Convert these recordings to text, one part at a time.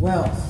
wealth.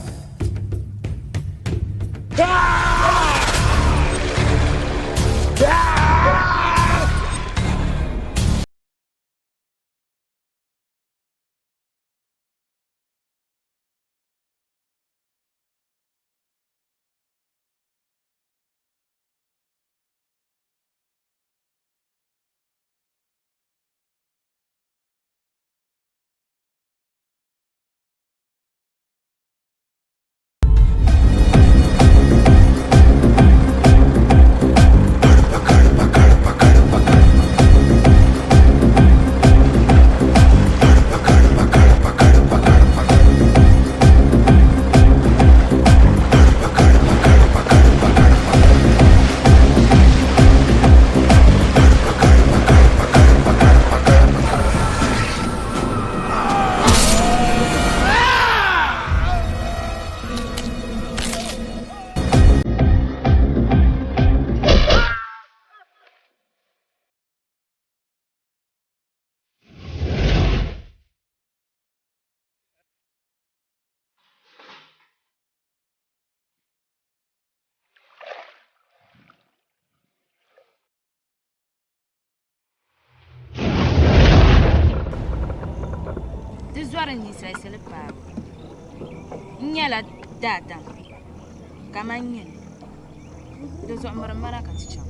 Di zɔri ninsalisili paabo n nyɛla daadam kamani nyini di zuɣu miri mara ka ti chaŋ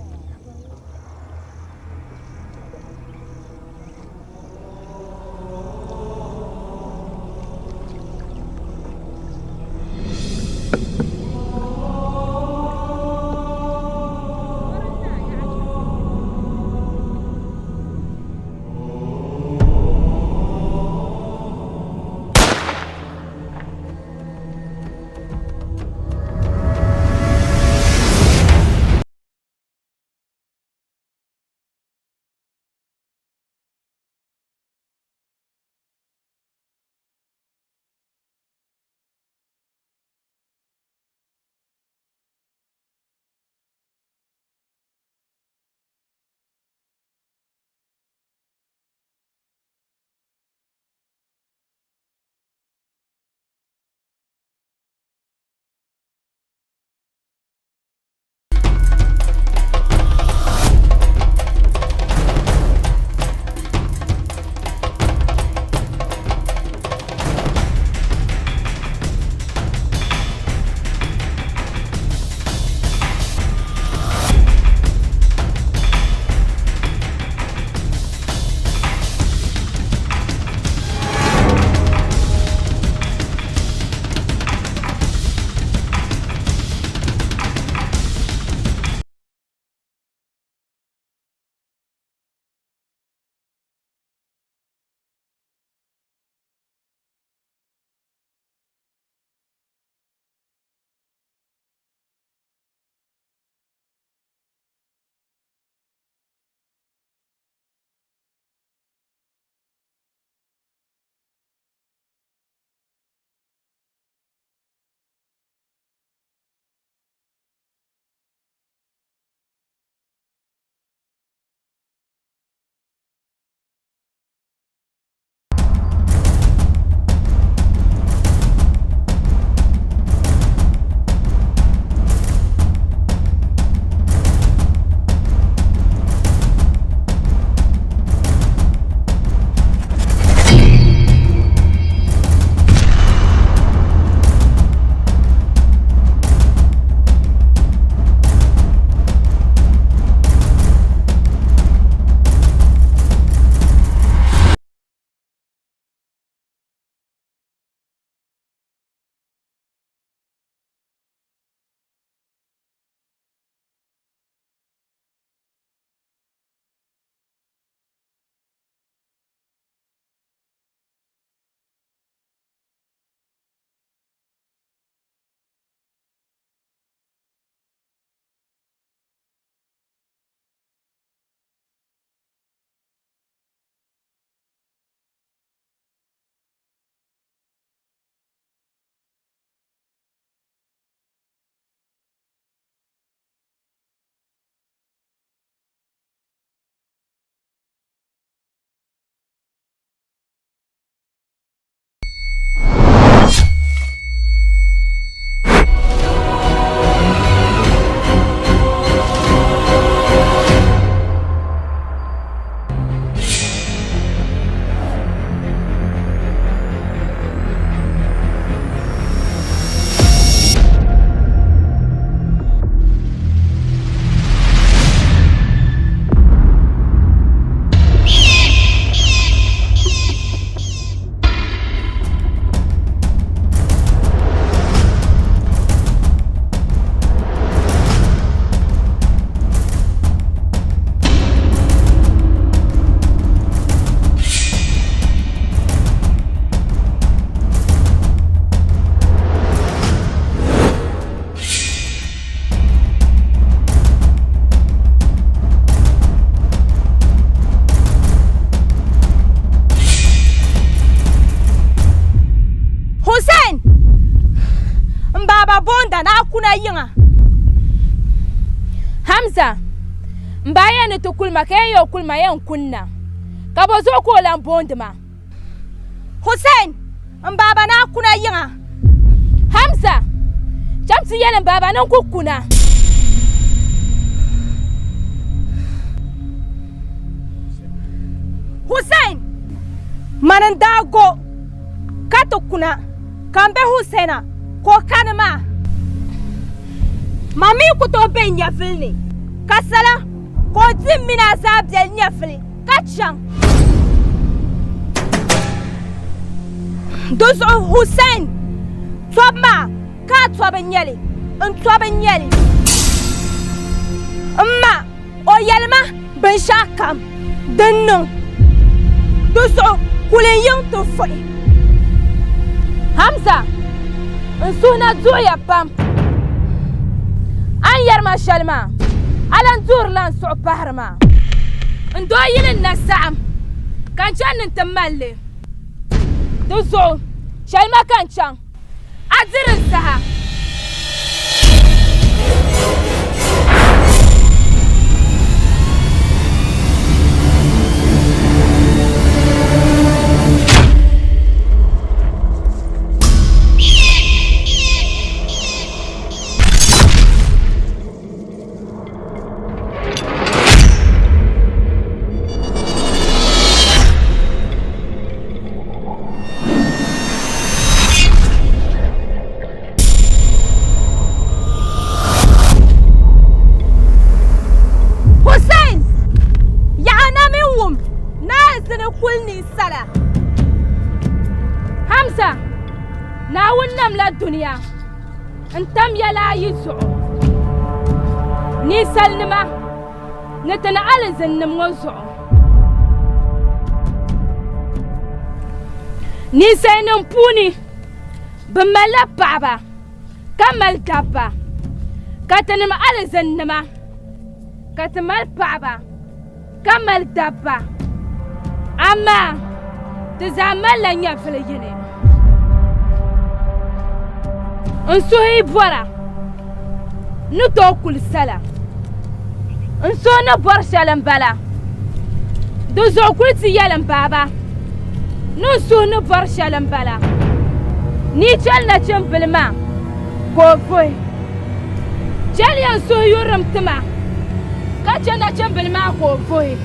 Hamza mbaya ni tukulma ke yo kulma yan kunna ka bo zo ko lan bondima Hussein mbaba na kuna yinga Hamza jamsi yalan baba nan kukuna Hussein manan dago katukuna kambe Husaina ko kanama mami ku to be nyafilni kasala ko dimmina zabjel nyafili kachan dozo Hussein twabma ka twabanyeli ntwabanyeli amma o yelma ben shakam dinnu dozo kulen yin to foi Hamza nsuna zuya pam an yarma shalma alan zur lan su pahrma ndo yin na sa'am kan chan ntamalle dozo shalma kan chan adirin saha Hamza na wunnam la dunya ntam yala yizu ni salnima natana alazan nam ngozo ni saynum puni bamala baba kamal dabba katanim alazan nama katamal baba kamal dabba amma تزعمل لن يفعل جنين انسوهي بورا نتوكل السلام انسونا برشا لنبلا دوزو كلتي يلن بابا نسونا برشا لنبلا نيجالنا جنب الماء كوفوي جال ينسو يورم تما كاجنا جنب الماء كوفوي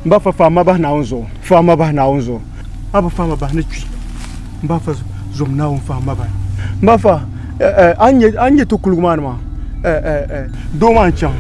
Mbafa fama ba na unzo fama ba na unzo aba fama ba na twi mbafa zum na un fama ba mbafa anye to kulugman ma do man chan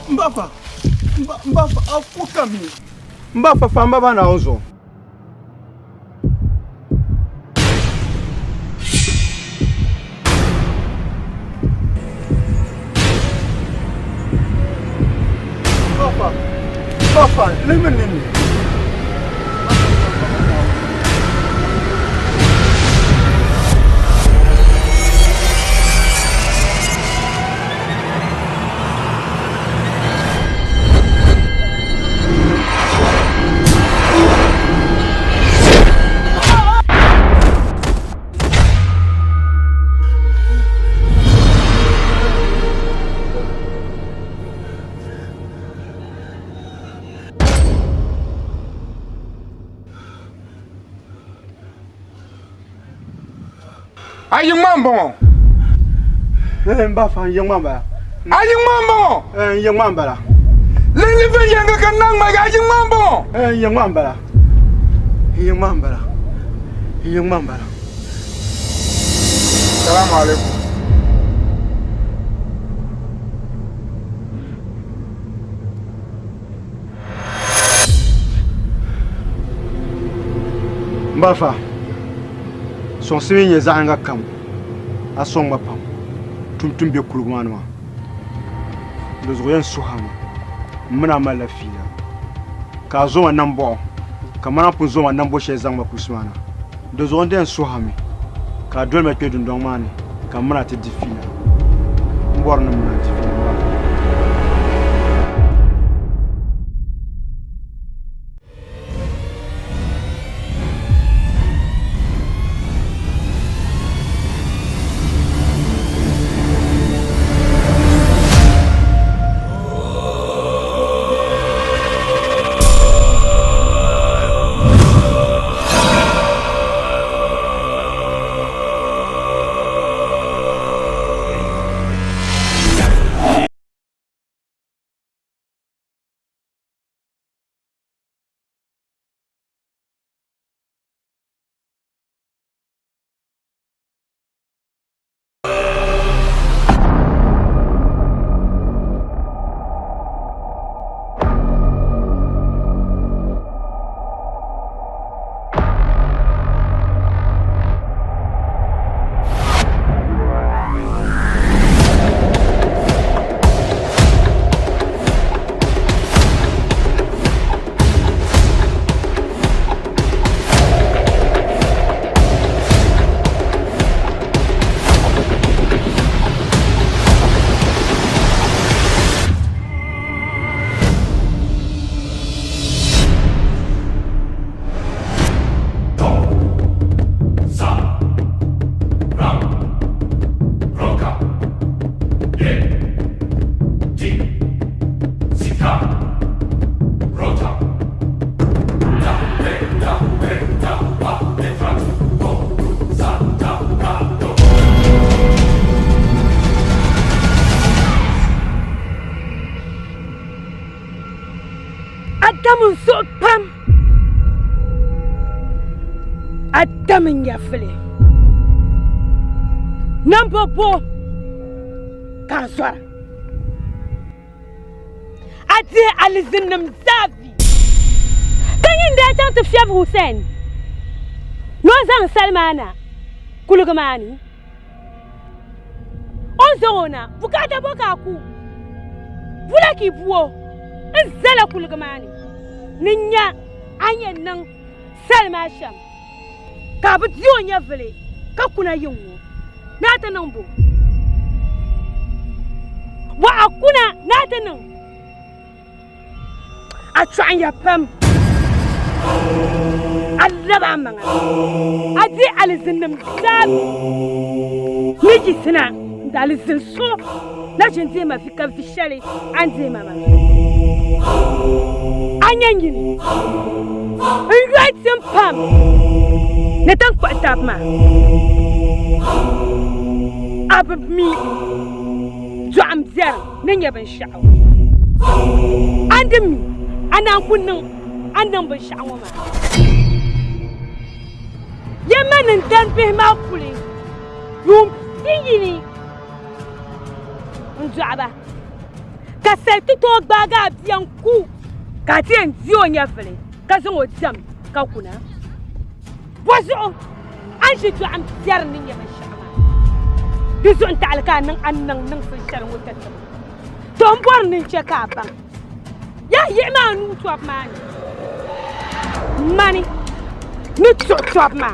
Mbafa akukami. Mbafa famba bana onzo. Mbafa, lemenini. Ayi mambo. Mbafa yengmamba. Ayi mambo. Yengmamba. Lili fe yenga kanang ma ayi mambo. Yengmamba. Yengmamba. Salam alaikum. Mbafa. Son semi zanga kam. Asong mapam. Tum be kulugmanwa. Dozoyen suhama. Mna malafia. Ka zo nambo. Kamana punzo nambo she zanga kuswana. Dozoyen den suhami. Ka dol me pedu ndongmani. Kamana te difina. Mborna mna difina. Adamin ya fili. Number 4 Kanswara. Adi alizinam zavi. Kanyin da can tafiya Hussein. No zan Salmana. Kulugamani. Onzona, bukata boka ku. Vula ki buo. Zala kulugamani. Ninya anyen nang Salma Sham. Ka bu diyo nya vele ka kuna yinwo na ta nan bo wa akuna na ta nan a tsan ya pam Allah ba manga adi alzinnam dab miji sina da alzin so na jinde ma fi kan fi shari an je mama anyan yin right pam ne tan kwata ma abmi jo am zer ne yaban sha'awa andimi ana kunnin annan ban sha'awa ma yamanin dan be ma kuli yum yini njaba ka sel ti to gbaga bian ku ka ti en di o nyafele ka zo jam ka kuna bozo an shi to am tiyar nin ya mashama bizo ta alka nan annan nan sun sharin wutar ta don bor nin ce ka ban ya yi ma nu to mani ni to ma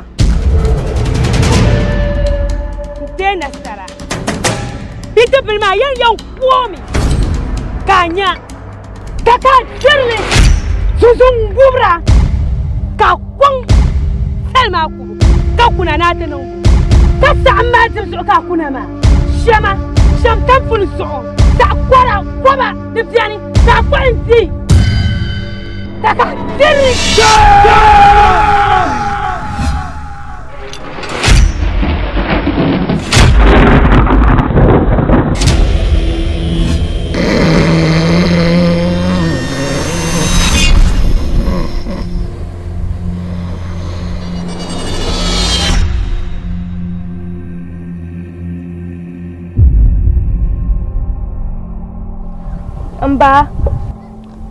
dena sara bita bilma yan komi kanya kaka dirle suzun gubra ka kun selma ku ka kuna na ta nan ka sa amma dirsu ka kuna ma sham tan ful so ta kwara kwaba difyani ta kwanti kaka dirle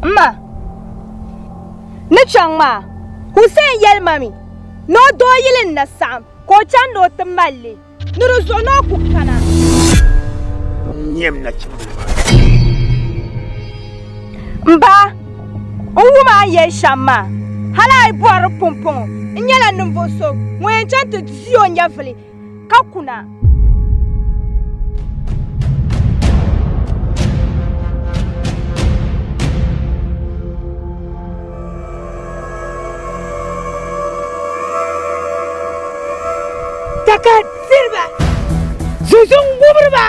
Mma ni chang ma Hussein yel mami no do yilin na sam ko chan no tamalle ni ruzo no ku kana nyem na ci mba uwuma ye shamma hala ai bor pompon nyala numbo so wen chan to zio nyavli kakuna Taka sirba zuzun gubrba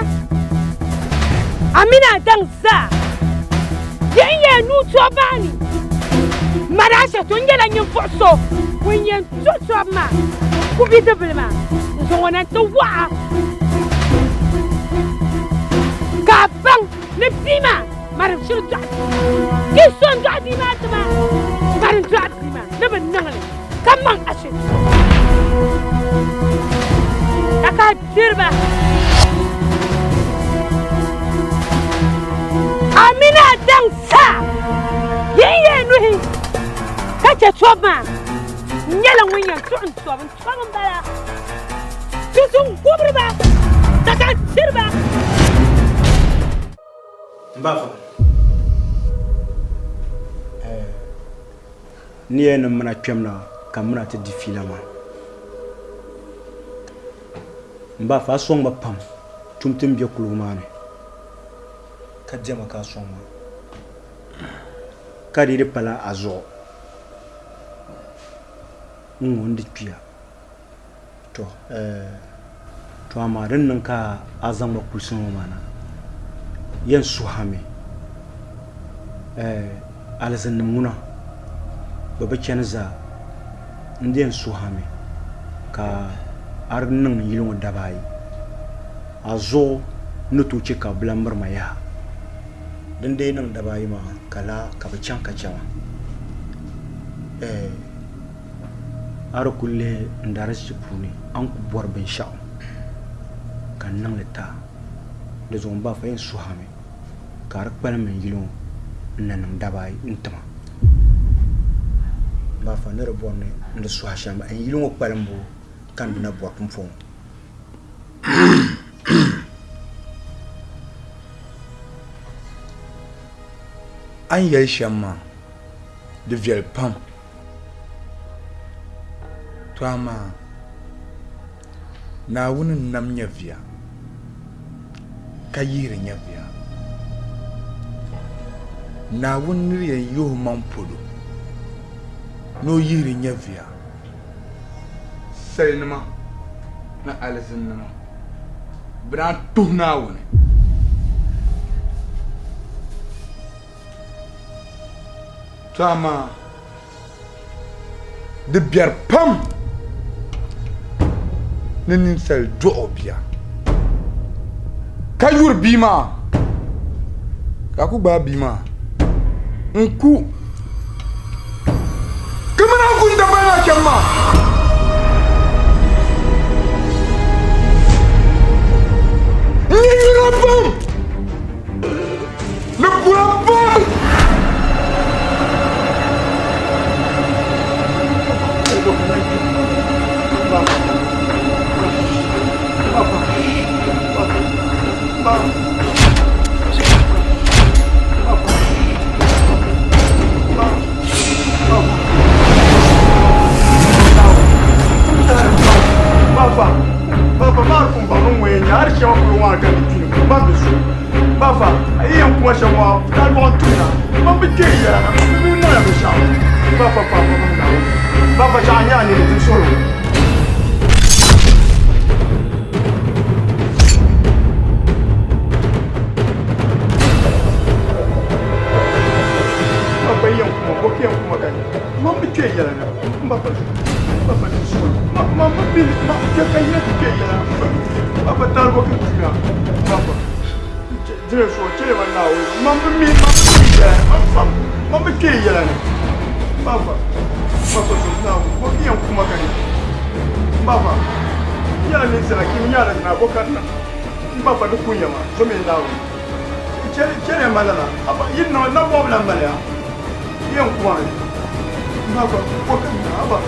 amina dan sa yanye nu to bani marasha to ngela nyin foso wenyen to ma ku bi deblema so wona to wa ka bang ne bima maram shiru ta ki son ga di ma tama maram ta bima ne ban nangale kamman ashe Taka dirba Amina dan sa yeye nuhi kace tsoba nyala winya tsoban tsoban bala tsun kubrba taka dirba mbafa ni en mana kemna kamna te difilama mba fa song ba pam tumtum be kulumane ka jama ka song ma ka di pala azo ngondi pia to amarin nan ka azan ba kulsun mana yan suhame alazan muna baba kenza ndiyan suhame ka arnin yilon dabai azo nutu cika blambar maya dan dai nan dabai ma kala ka bacan ka jawa ar kulle ndaras puni an ku bor ben sha kan nan leta da zon ba fa yin suhame ka ar kpal men yilon nan dabai intama ba fa ne robone nda suhashama en yilon kpalambo kan na boatum fon an yayi shamma de viel pam to ama na wunin nam nyavia kayire nyavia na wunin ye yo mampolo no yire nyavia saynama na alzinnama bran tuhna woni tama de biar pam nenin sel do obia kayur bima kaku ba bima nku kamana gunda bana kemma ni rapam le Mbafa, aí é uma chamada, tá bom tudo. Vamos ver ya, não é bichão. Mbafa, Mbafa já nem tem solo. Mbafa aí uma, porque uma cara. Vamos ver ya, Mbafa tem solo. Mama bil, que ya. Mbafa tá bom tudo. Mbafa. Dire so chele man now. Mama ke yela na. Baba so now. Ko kiyan kuma kani. Baba. Yala ne sala ki nyala na ko kana. Baba du kunya ma. So me now. Chele malala. Aba yin no na bo bla malaya. Kiyan kuma. Baba ko kana aba.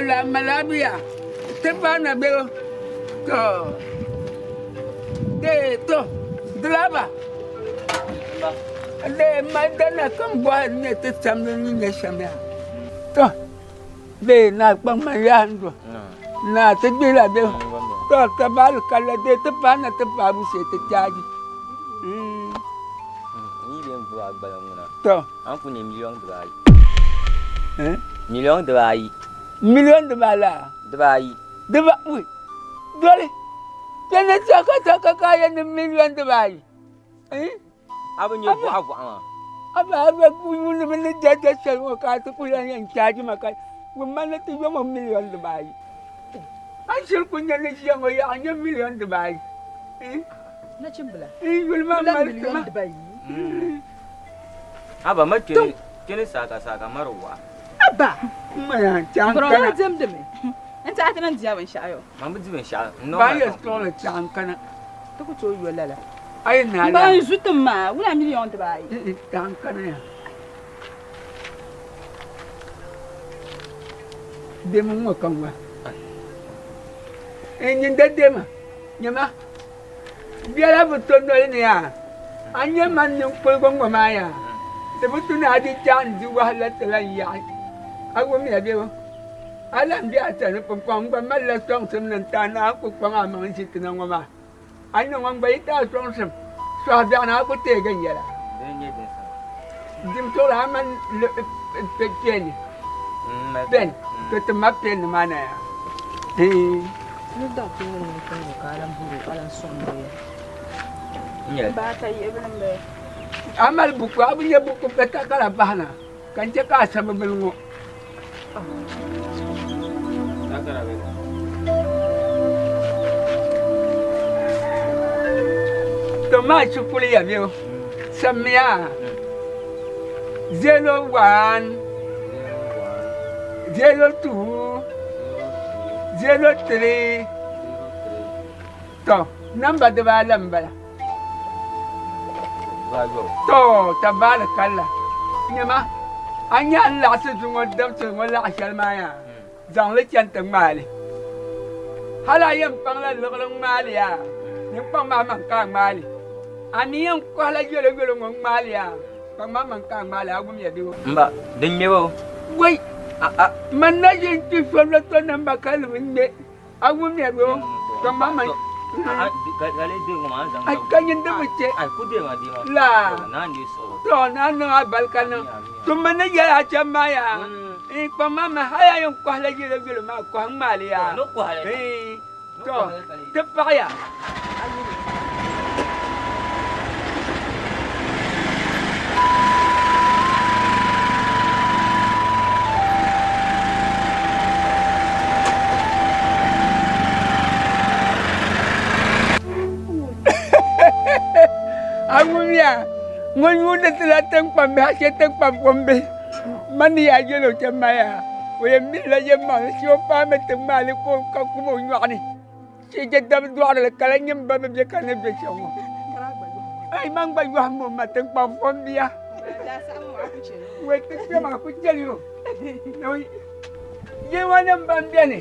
Kala malabia. Tepana beo. To. De to. Draba. De madana kan boa ne te samne ne shamia. To. De na pang mayando. Na te bila beo. To tabal kala de tepana tepabu se te jaji. To. Ampu ni million $2. Hein? Million $2. Million de bala. $2. Deba, oui. Dole. Yana saka kaya ni million de bala. Eh? Abu ni buah buah. Aba kuyu ni mana jaja selwa ka tu kuya yang caji makan. Mana tu yo million de bala. Asal kunya ni siang ya hanya million de bala. Eh? Na cimbla. Eh, yul ma million de bayi. Aba ma kini saka marwa. Abba. Maya cang Bro, kana. zem de me. Enta atana ndiya ban sha'ayo. Mamu jiben sha. No. Ba ya stola cang kana. To ko to yo lala. Ay na Ba la. zutum ma, wala million de bayi. Cang kana ya. Demo mo kangwa. Nyinda dema. Nyama. Biara betul no ini ya. Anya man yang pelgong maya. Sebetulnya ada janji wahala telah ya. Aku ni ada. Alam dia ada pempang malah song semen tanah aku pengamang situ nang mama. Anya orang baik tahu song sem. Sahaja aku tega ya lah. Jim tu laman pejen. Ben, ketemu pen mana ya? Ni da ko ni ko kalam buru kalam sombe. Iya. Ba ta yi ibn be. Amal buku abunya buku peta kala bahana. Kan cakap sama belungu. Takara be. Toma chukuli ya vyo. Samia. 01 02 03 to number de bala mbala to tabala kala nyama anya Allah su tungo dam su wala ashal maya zang le chan tang mali hala yam pang la long mali ya nyam pang ma man kang mali ani yam ko la yelo ngong mali ya pang ma man kang mali agum ya diwo Mba, din mewo. wai mana yang tu solat tu nampak kalau ini aku ni aku kemana Kali dia ngomong zang. akan yang tu macam Aku dia ngadi ma. lah Nanti so. tu nana abal kana tu mana ya macam maya kemana haya yang kau lagi lagi mak kau mali ya No ko hale. tu tepak ya Amunya, ngunyu dah telatang pambe, hasil pambe. Mani aja lo cemaya. Boleh mila jemah, siapa meteng malik ko kakumo nyani. Sejak dua ada kalau nyembah berjalan berjalan. Ay mang baju hamu mateng pampon dia. Wait, dia mah aku cari lo. Noi, dia mana bambian ni?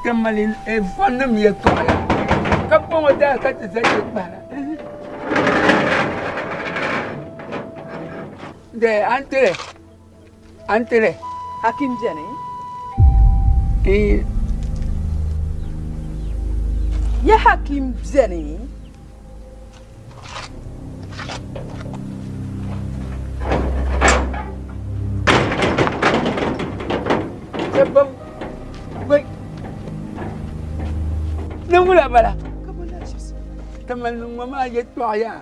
Kemalin pandem ya tu. Kampung ada kata saya mana. De antere. Hakim jani. Ya hakim jani. Sebab baik. Nunggulah bala. Teman mama aja tu ayah.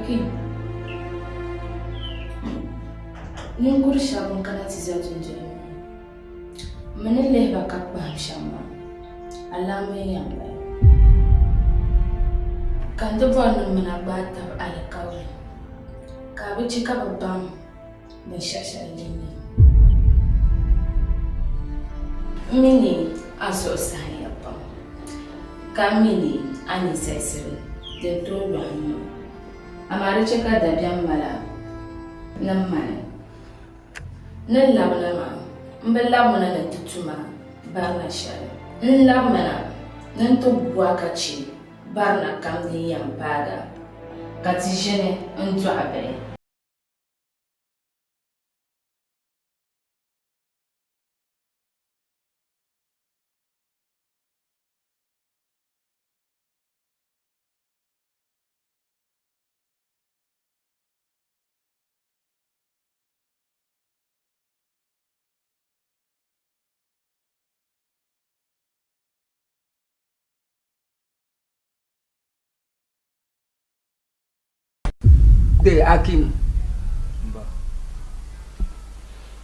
Aki. Ninkuri shaba kana ti za tunje. Mene leba ka kpam shamba. Allah mai yamba. Kan da bon mana bata alƙawari. Ka bi cika babban mai shashalini. Mini aso sahaya pa. Ka mini ani sesiri de to rahmu. Amari cika da biyan mala. Nan mana. Nan labna ma. Mbella mona na tutuma barna shari. Nan labna nan to buaka chi barna kam de yampaga. Kati jene nto abe. De Akim.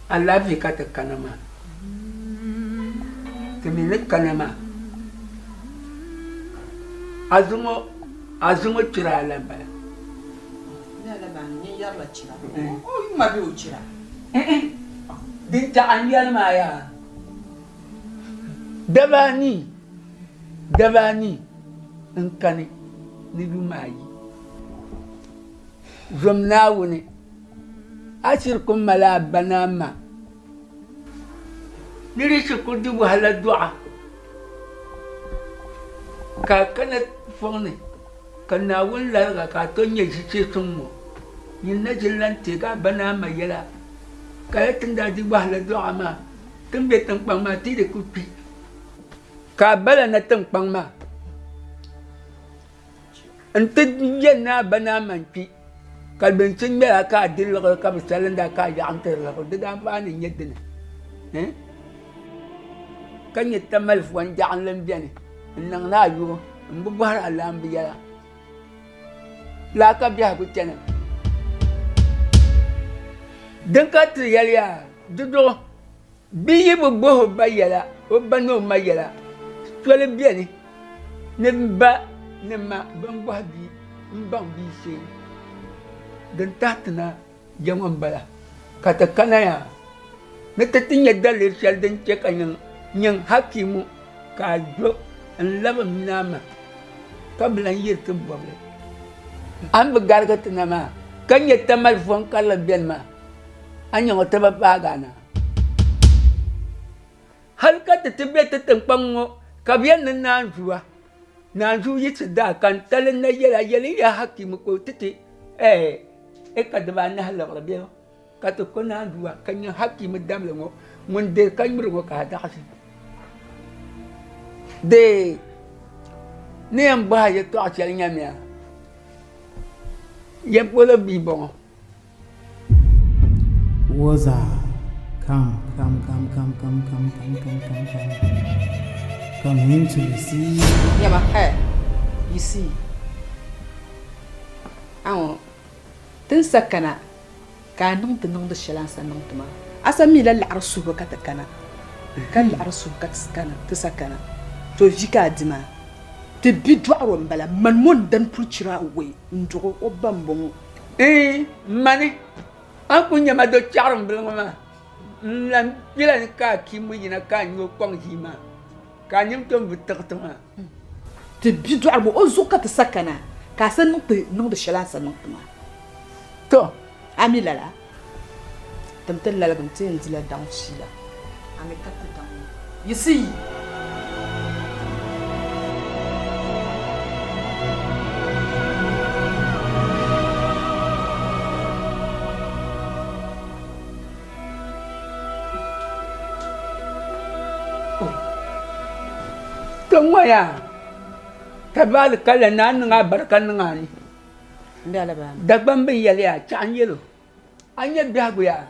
Allah fi ka ta kanama. Kemine kanama. Azumo tira lamba. Ya lamba ni ya la tira. Oh, ma bi o tira. Din ta an yalma ya. Dabani in kani ni bi mai. Zomnawuni ashirkum mala banama nirishi kudi wahala du'a ka kana fone kana wala ka tonye shi sunmo yinna jillan te ga banama yala ka yatinda di wahala du'a ma tumbe tampang ma ti de kupi ka bala na tampang ma ante yenna banama pi kalbin sun mera ka dillo ka misalan da ka ya antar la ko da ba ni yedina kan yetta malf wan ja'an lam biani nan na yu mbu bar Allah biya la ka biya ku tana dan ka triyaliya dudo biyi bu bo bayala o bano mayala tole biani ne ba ne ma ban ba bi mbang bi se dan tatna jamon bala kata kanaya na tatinya dalir shal dan cek yang hakimu ka jo an laba minama kablan yirtum boble am begar katna ma kanya tamal fon kala ben ma anya ngota bagana hal ka tibeta tampang kabian nan juwa nan ju yitsda kan talen na yela ya hakimu ko titi kadaba na halal biyo kato kona duwa kanya hakimu damle ngo mun de kanyur ngo ka daxi de ne am ba ya to achal nyamya yem wala bi bon Waza, come into the sea. Yama, hey, you see. Tin sakana ka nung tinung da shalan sa nung tuma asa mi la arsu ba ka takana kan arsu ka tsakana ta sakana to jika dima te bidwaro mbala man mon dan pulchira we ndogo obambon mani akunya ma do charum bilma lan bilan ka kimu yina ka nyo kong hima ka nyim tom bitakatuma te bidwaro ozo ka ta sakana ka san nung da shalan sa nung tuma to ami lala tamtel lala gam tin dila down shila ami katta down you see tongwaya tabal kala nan nga barkan ngani ndala ba dagban bin yaliya chan yelo anya biagu ya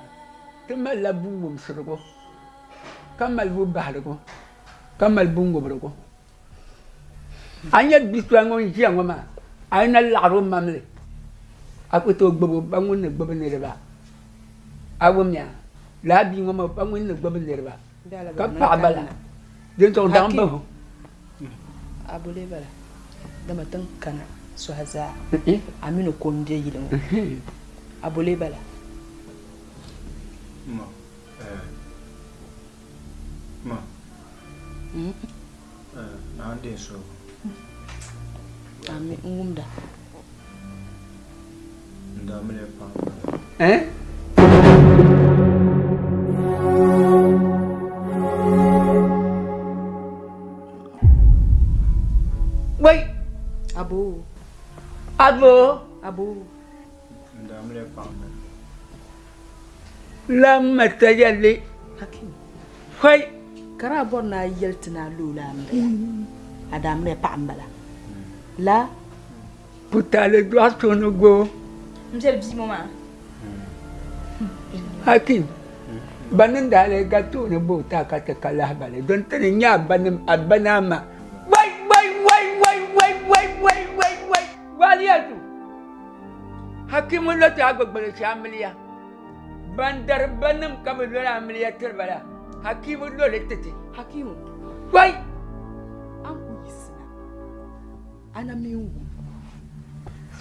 temal la bungum surgo kamal bu bahrgo kamal bungo brgo anya biswango jiango ma ayna laro mamle aku to gbobo bangun ne gbobo ne ba awumya la bi ngoma bangun ne gbobo ne ba ka pa bala den to dam ba abule bala dama tan kana so haza aminu konde yilin abule bala ma na ande so ami ngumda ndamle pa wait abu ndamle pa la matajalli hakim wait kara borna yeltina lula ambe adam ne pambala la putale doit tourner go Monsieur le petit maman. hakim banin da le gato ne bota ka ta kala bale don tani nya banin abanama wai waliyatu hakim lo ta gbagbale shamliya bandar banim kamar lo amliya tirbala hakim lo le tete hakim wai an ku yisna ana min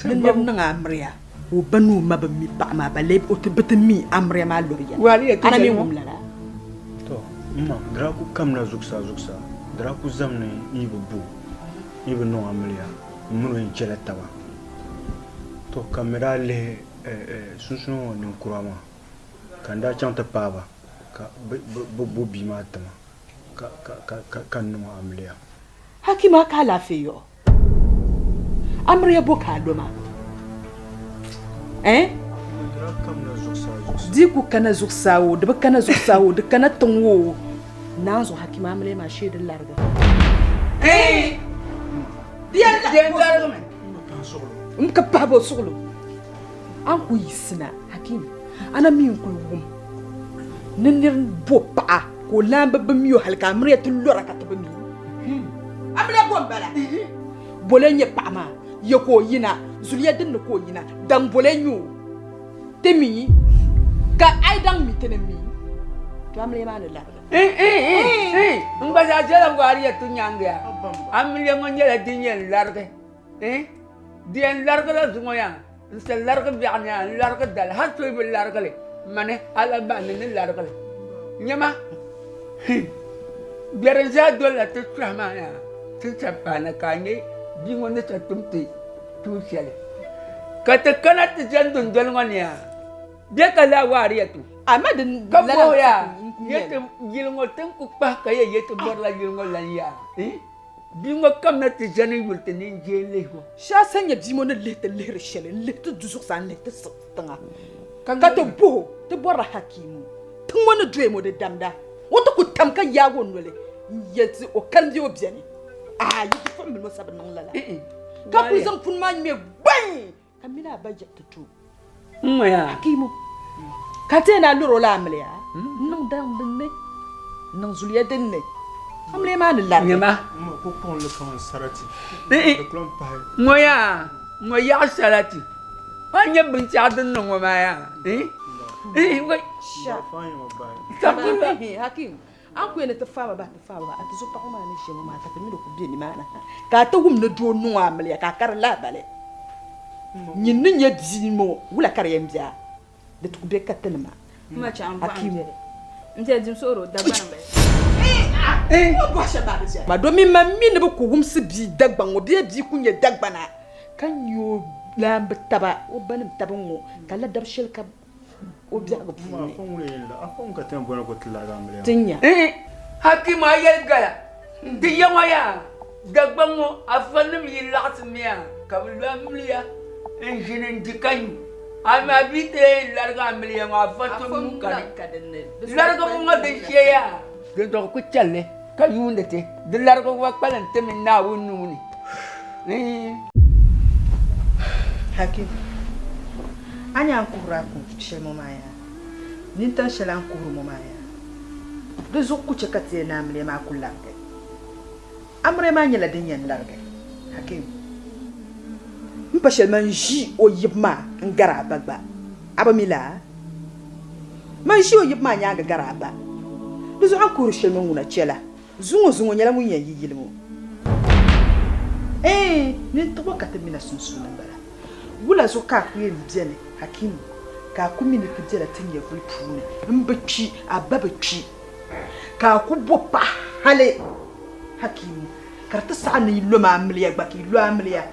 min yam na amriya o banu mabami pa ma bale o tibetmi amriya ma lobiya waliyatu ana min wumlala to ma draku kamna zuksa draku zamne ibu no amliya munu en jelatawa to kamera le sunsun ni kurama kanda chanta paba ka bo bi matama ka no amliya hakima ka lafiyo amriya boka doma kamna zuksa diku kana zuksawo da kana zuksawo da kana tunwo nazo hakima amle ma shedin larga diyan larga ka pabo suglo an ku yisna hakim ana min ku wum ninir bo pa ko lamba bamiyo halka amriya tulura ka tabami amle bo bala bolenye pama yako yina zuliya din ko yina dan bolenyo temi ka aidan mitenemi to amle ma la ngbaza jela ngwari ya tunyanga amle ngonyela dinyen large dien large la zungoya nsel large bi'anya large dal hasu bil large le mane ala ban ni large le nyama biarja dola te trama ya te chapana kanye dingo ne chatumti tu shele kata kana te jandun dol ngonya de kala wari ya tu amadin kabo ya yete gilngo ten ku pa kaya yete borla gilngo lan ya bingo kam na te jani wulte ni jele ho sha sanya bimo na leta lehre shele leta dusuk san leta tanga kato bo te borra hakimu tun wani dwemo da damda wata ku tamka yago nole yeti o kandi o biani yi fa mi no sabon nan lala ka ku zan kun ma me ban kamina ba jekta tu ya hakimu kate na luro la amle ya nan dan dinne nan zuliya dinne amle ma ni la nyama ko kon le kan sarati de klon pa ngoya salati anya bin cha din no ma ya wai sha fa yin ba tapula hakim an ku ne ta fama ba ata zo pa kuma ne shema mata ta mi do ku bi ni mana ka ta gum na do nu amle ka kar la bale nyin ni nya dimo wula kar yam bia de tu be katanma Ma cha am hakim Nje dim soro dagban ba. ma domin ma min ba ku gumsi bi dagban o bi kunya dagbana kan yo lamb taba o banim taban wo kala dab shel ka o bi ga ma fu fa wule la afon ka tan bona ko tilaga amliya tinya hakima yel gala di yamaya dagbango afanim yilaxmiya kablamliya enjinin dikanyu ama bite larga amliya ma fatum kan larga mo ngade sheya de do ko challe ka yundete de larga wa palante min na wununi hakim anya kura ku shel mo maya nin tan shel an kuru mo maya de zokku ce kate na amle ma kullange amre ma nyala din yan large hakim pashel man ji o yibma ngara bagba abamila man ji o yibma nya ngara ba du zo an kuru shel man wuna chela zungo nyala mun yan yilmu ni to ka te mina sunsun ngara wula zo ka ku yen biene hakimu ka ku mini ku jela tinye ful pune mbetwi ababetwi ka ku bopa hale hakimu karta sa'ani luma amliya baki lu amliya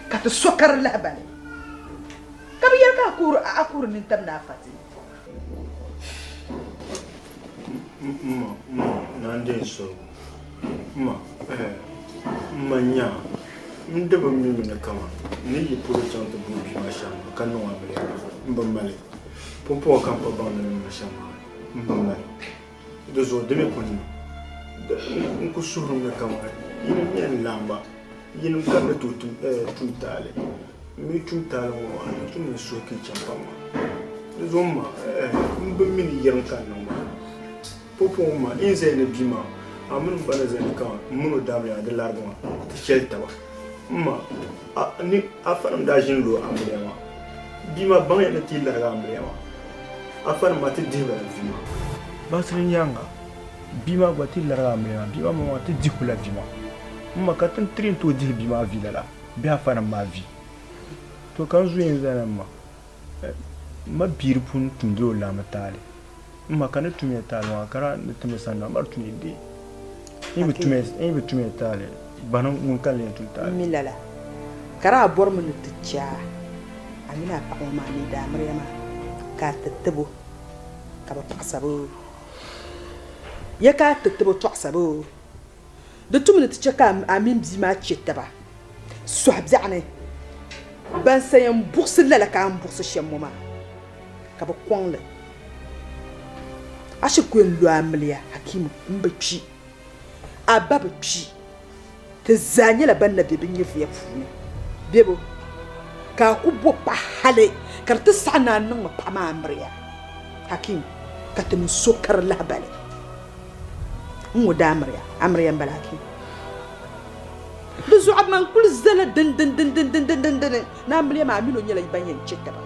ka ta sokar la bale ka biya ka akuru nin tamna fati nande so manya ndeba mimi na kama ni yi puro chanta bubi mashama kanu amliya mbamale pompo kampa bana mashama mbamale dozo deme kunni nko suru na kama yin lamba yin kambe tutale mi tutale wo an tun so ke champama zomma mbe min yin kan no popo ma inze ne bima amun bana zan kan muno damya da larguma ta shelta ba ma ni afanam da jin lo amrema bima ban ya ti larga amrema afan ma ti diba bima basrin yanga bima ba ti larga amrema bima ma ti dikula bima ma ka tan trin to di bima vida la bi afana ma vi to kan zuyen zanan ma bir pun tundo la matale ma kana tume talwa kara ne tume sanna mar tume de in tume tale bana mun kan le tutale milala kara bor mun tcha amina pa ma ni da maryama ka tattabo ka ba pasabo ya ka tattabo to asabo de tume tcha ka amin bi ma chetaba sohbzane ban sayan bourse la ka am bourse chez moma ka ba kwonle ashikwen lu amliya hakimu mbachi ababachi te zanye la banna bebe nyefiya fune bebo ka ku bo pa hale karta sana nan ma pa ma amriya hakimu ka te sokar la bale mu da amriya bala hakimu duzu abman kul zala den na amliya ma amino nyela ibanyen chekaba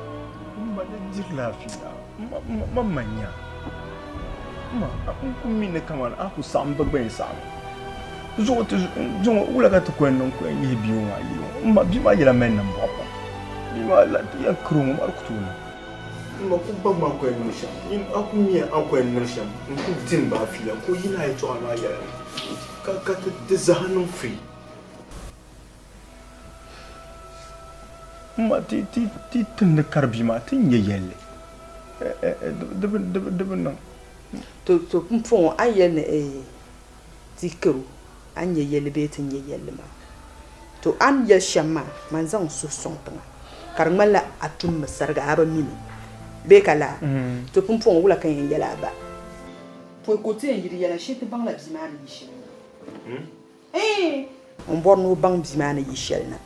ma dir la fiya ma manya ma kumine kamar aku samba ben sam zo wala ka to ko non ko yi biyo ma yi ma bi ma yela men nan baba bi ma la ya krumu mar kutuna ma ku ba ma ko en nisha in aku mi an ko en nisha ku tin ba fiya ko yina yi to ala ya ka ta dezahanun free ma ti tin da karbi ma tin yelle de nan to mfon ayene tikeru anye yele betin ye yele ma to an yel shama manzan su sontanga karmala atum sarga aba mini be kala to mfon wula kan yela ba po côté yiri yela shete bang la bizimana yishi on borno bang bizimana yishelna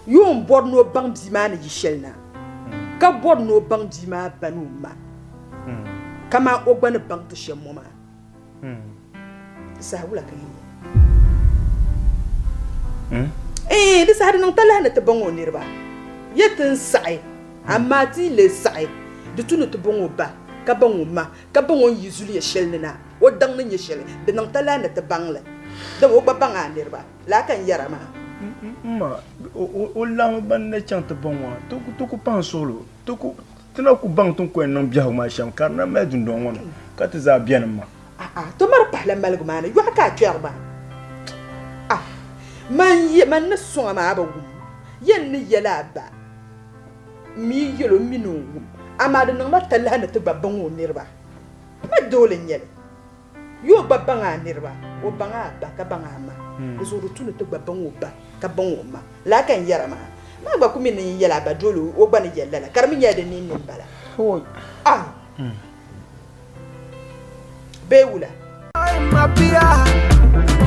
yo on borno bang bizimana yishelna ka borno bang bizima banuma kama ogbane bang to shemo ma sa wula kan di sa hadin tala na te bango nirba yetin sai amati le sai de tunu te bango ba ka bango ma ka bango yizuli ya shelna o dang na ye shel de nang tala na te bangle da wo ba banga nirba la kan yara ma o lam ban na chant bango to ko pan solo to ko tana ku bang ton ko non biaw ma sham karna ma dun don wono ka te za bien ma to mar pahla malgu mana yo ka tierba man na songa ma ba wu yen ni yela ba mi yelo minu amade no matala na te babban o nirba ma dole nyel yo babban a nirba o banga ba ka banga ma zo rutu na te babban o ba ka ban o ma la kan yara ma ba ku min ni yela ba dole o ba ni yela la karmi nya de ni nin bala ho bewula mapia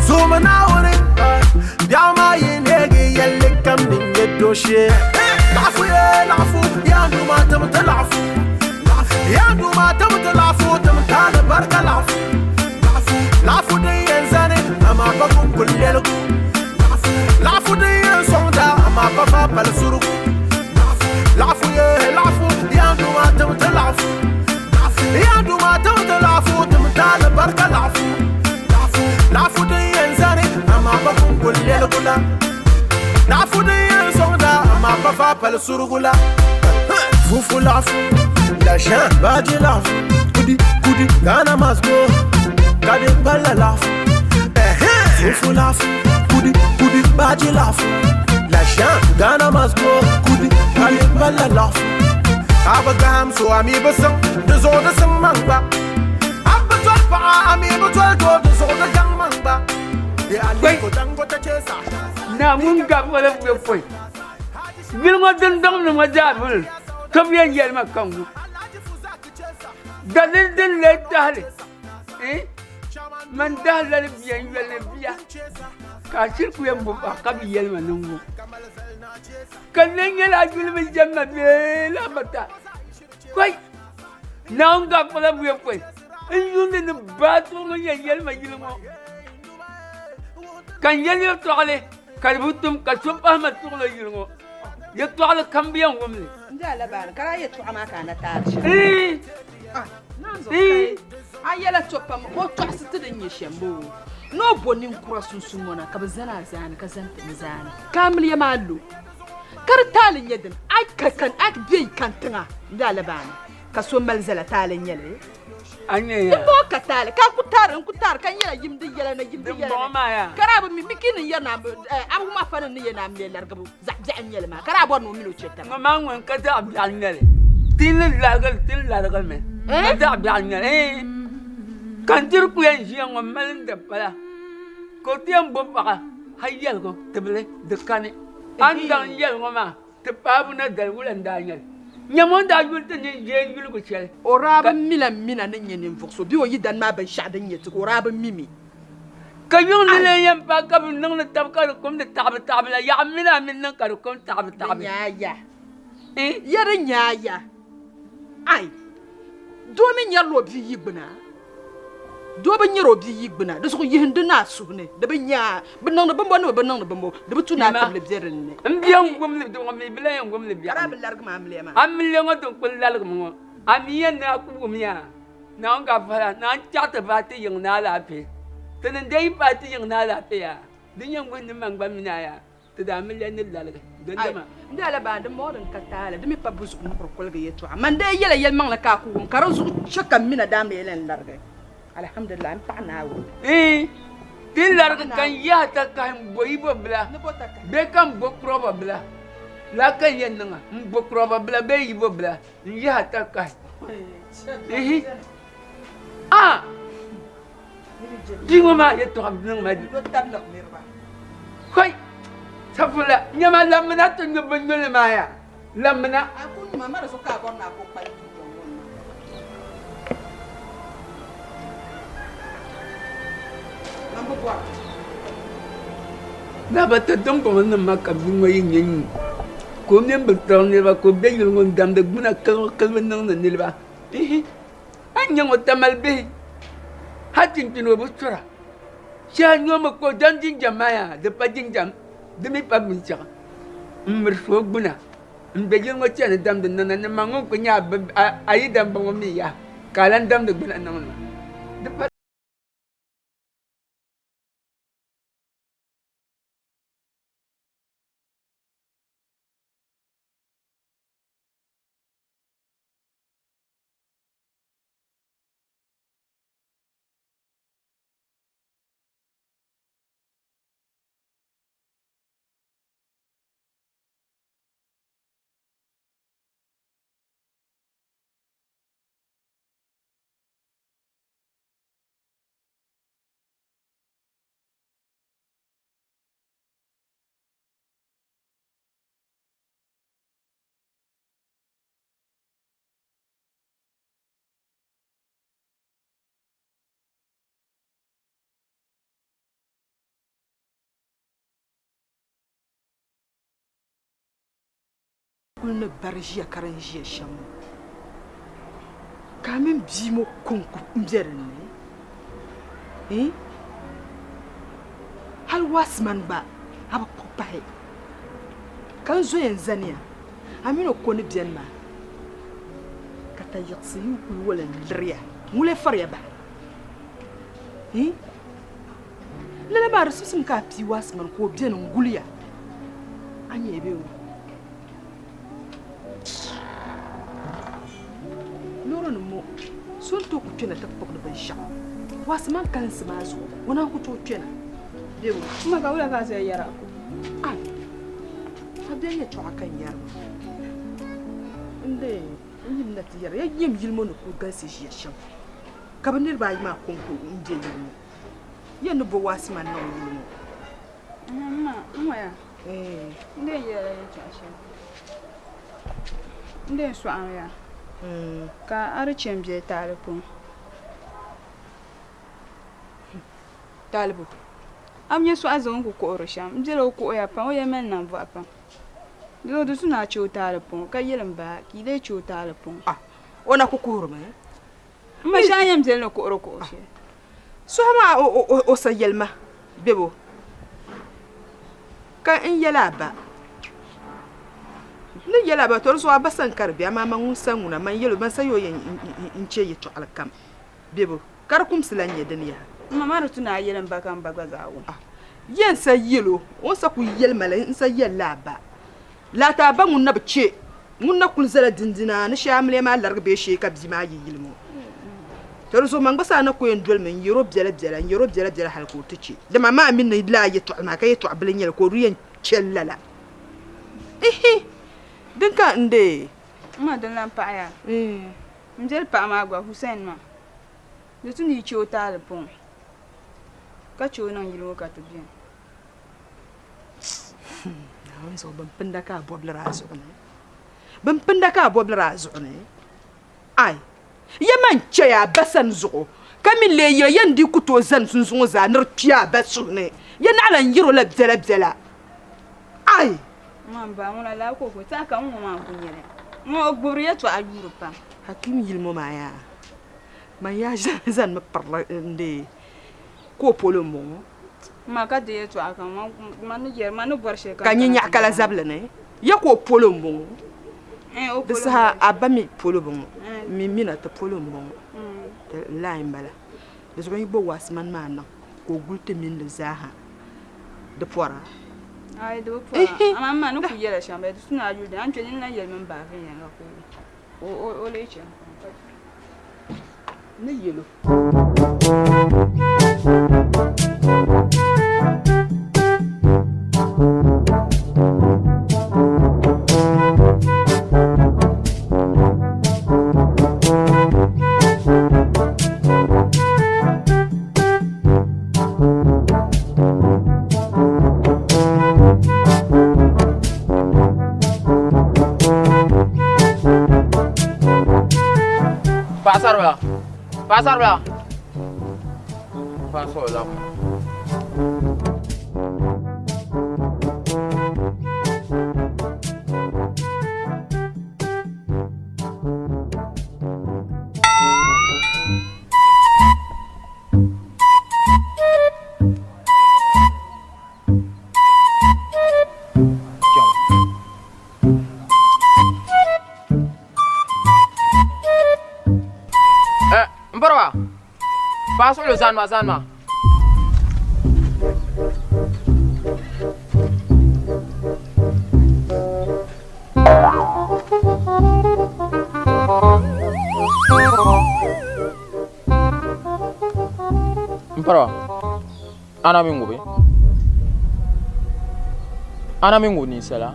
zuma na wuri biama yinege yalle kam ninge doshe lafu ya ndu mata mutalafu ya ndu mata mutalafu tamtana barka lafu de yenzane ama ba kun kullelu lafu de yenzonda ama ba pal surugu lafu ye lafu yandu ma tam lafu yandu ma tam lafu tum tal barka lafu de yenzare ama ba kungul lelgula lafu de yenzonda ama ba fa pal surugula fufu lafu la chan baji lafu kudi kana masgo kadi pala lafu fufu lafu kudi baji lafu la chan kana masgo kudi kadi pala lafu abagam so ami basang de zona sang mangba abatol pa ami batol do de zona gang mangba de ali ko dango ta chesa na mun ga wala bu foi gil ngo den dang no majabul kam yen yel ma kangu dalil den le dale man dale le bien yel le bien ka shir ku yem bu ka bi yel ma nungu kan ne ngela jul mi jamma be la mata koy na nga wala bu foi yunde ne batu ngo yel ma gil mo kan yel yo tole kalbutum kalsum ahmad tole gil ngo يطلع لك كم بيوم وملي لا لا بان كرا يطلع ما كان تارش ايه نانزو ايه ayela chopa mo to asite de nyeshembo no boni nkura sunsumona kabazana zana kazanta mizana kamil ya mallu kar talin yedin ay kan ak bi kan tanga ndala bana kaso malzala talin yele anya ya bo ka tale ka ku tar kan yela yimdi yela na yimdi yela karabu mi mikini yana abu ma fana ni yana mi largabu za anyele ma karabu no mino cheta ma ngwan ka da bi anyele tin largal me ka da bi anyele kan dir ku yan jian wa malin da bala ko tiam bo baka hayal ko tebele de kane andan yel ngoma te babu na dal wulan da anyele nyamon da yulte ni je yulu ko chele oraba mina ne nyene mfokso bi o yidan ma ban shadan yeti oraba mimi kayong nile yam pa ka nang na tab ka kom de tab la ya mina min nang ka kom tab ya yare nyaaya ai do min yallo bi yigbna do ba nyero bi yigbna do so yihinde na suhne de ba nya benang de bombo no benang de bombo de bu tuna ka le bjerenne mbiyam gom le do ngam bila yam gom le biya ara larg ma amle ma amle ngo to kul larg mo amiyen na ku gum ya na nga fara na chata ba ti yung na la pe tenen dei ba ti yung na la pe ya din yang gun mang ba mina ya to da amle ne larg don dama ndala ba de modern katala de mi pa busu ko kol ga yeto man de yela yel mang la ka ku karazu chakam mina da me len larg alhamdulillah mpana wo tin larg kan ya ta kan boy bo bla be kan bo kroba bla la kan yen nga bo kroba bla be yi bo bla ya ta kan jingo ma ye to abdun ma di koy safula nyama lamna to ngobul ma ya lamna akun mama so ka gonna ko pal na ba ta dum ko nan ma ka bi ngoy nyen ko nem ba taw ne ba ko be yul ngon dam de guna kal nan ne ba anya ngo tamal be hatin tino bu tura sha nyoma ko dan jin jamaya de pa jin jam de mi pa min cha mir so guna mbe jin ngo chen dam de nan ne ma ngo ko nya ayi dam ba ngo mi ya kalan dam de guna nan de pa kulne barjia karanjia shamu kamen bimo konku mjerenne hal wasman ba aba popahe kan zo yan zaniya amino ko ni biyan ma ka ta yaqsi yu wala ndriya mule farya ba lele ba resusim ka pi wasman ko biyan nguliya anye be loro no mo son to ku tena ta pok ban sha wasman kan sama zo wana ku to tena be kuma ka wala ka sai yara ko abin ya cewa kan yaro inda yin na tiyar ya yi yilmo na ko gansi shi ya shan kabanir ba yi ma konko inje yilmo yan bo wasi man na yilmo amma ya inda ya cewa shi inda su an ya ka arcen biye talibun talibu am yesu azon ku ko rosham jelo ko ya pa o yemen nan va pa do do suna chota pon ka yelan ba ki de chota pon ona ku ko roma ma shanyam jelo ko ro ko she so ma o sa yelma bebo ka in yela ba ni yela ba to so abasan karbi ama man sanguna man yelo ban sayo yen in ce yi to alkam bebo kar kum silan yedaniya mama rutuna yelan ba kan ba gazawo yen sa yelo on sa ku yelma la in sa yella ba la ta ba mun na bice mun na kul zala dindina ni shamle ma larga be she ka bi ma yi yilmo to so man basa na ko yen dol men yoro bjala hal ko tice da mama min ni la yi to ma kay to ablin yel ko ruyen cellala dinka inde ma dan lan pa ya mjel pa ma gwa Hussein ma de tuni chota le pon ka chona yilo ka to bien na so ban pinda ka bobla razo ne ban pinda ka bobla razo ne ai yaman ce ya basan zo kamin le yayan di kuto zan sun sun zanar tiya basu ne yana lan yiro la bzela ai man ba mun la ko ta kan mu ma kunyere mo gburiya to ajuru pa hakim yilmo ma ya zan ma parla inde ko polo mo ma ka de to aka manu yer manu borshe ka nya kala zabla ne ya ko polo mo o polo sa abami polo mo mi mina ta polo mo la imbala de so bo wasman mana ko gulte min de zaha de pora ai de pora ama manu ku yera shambe suna ajude an twelin na yer men ba fen yan ko o le che ne yelo Pasar bla. Pasó la. Mbara. Paso lo zanma. Mbara. Ana mingu ni sala.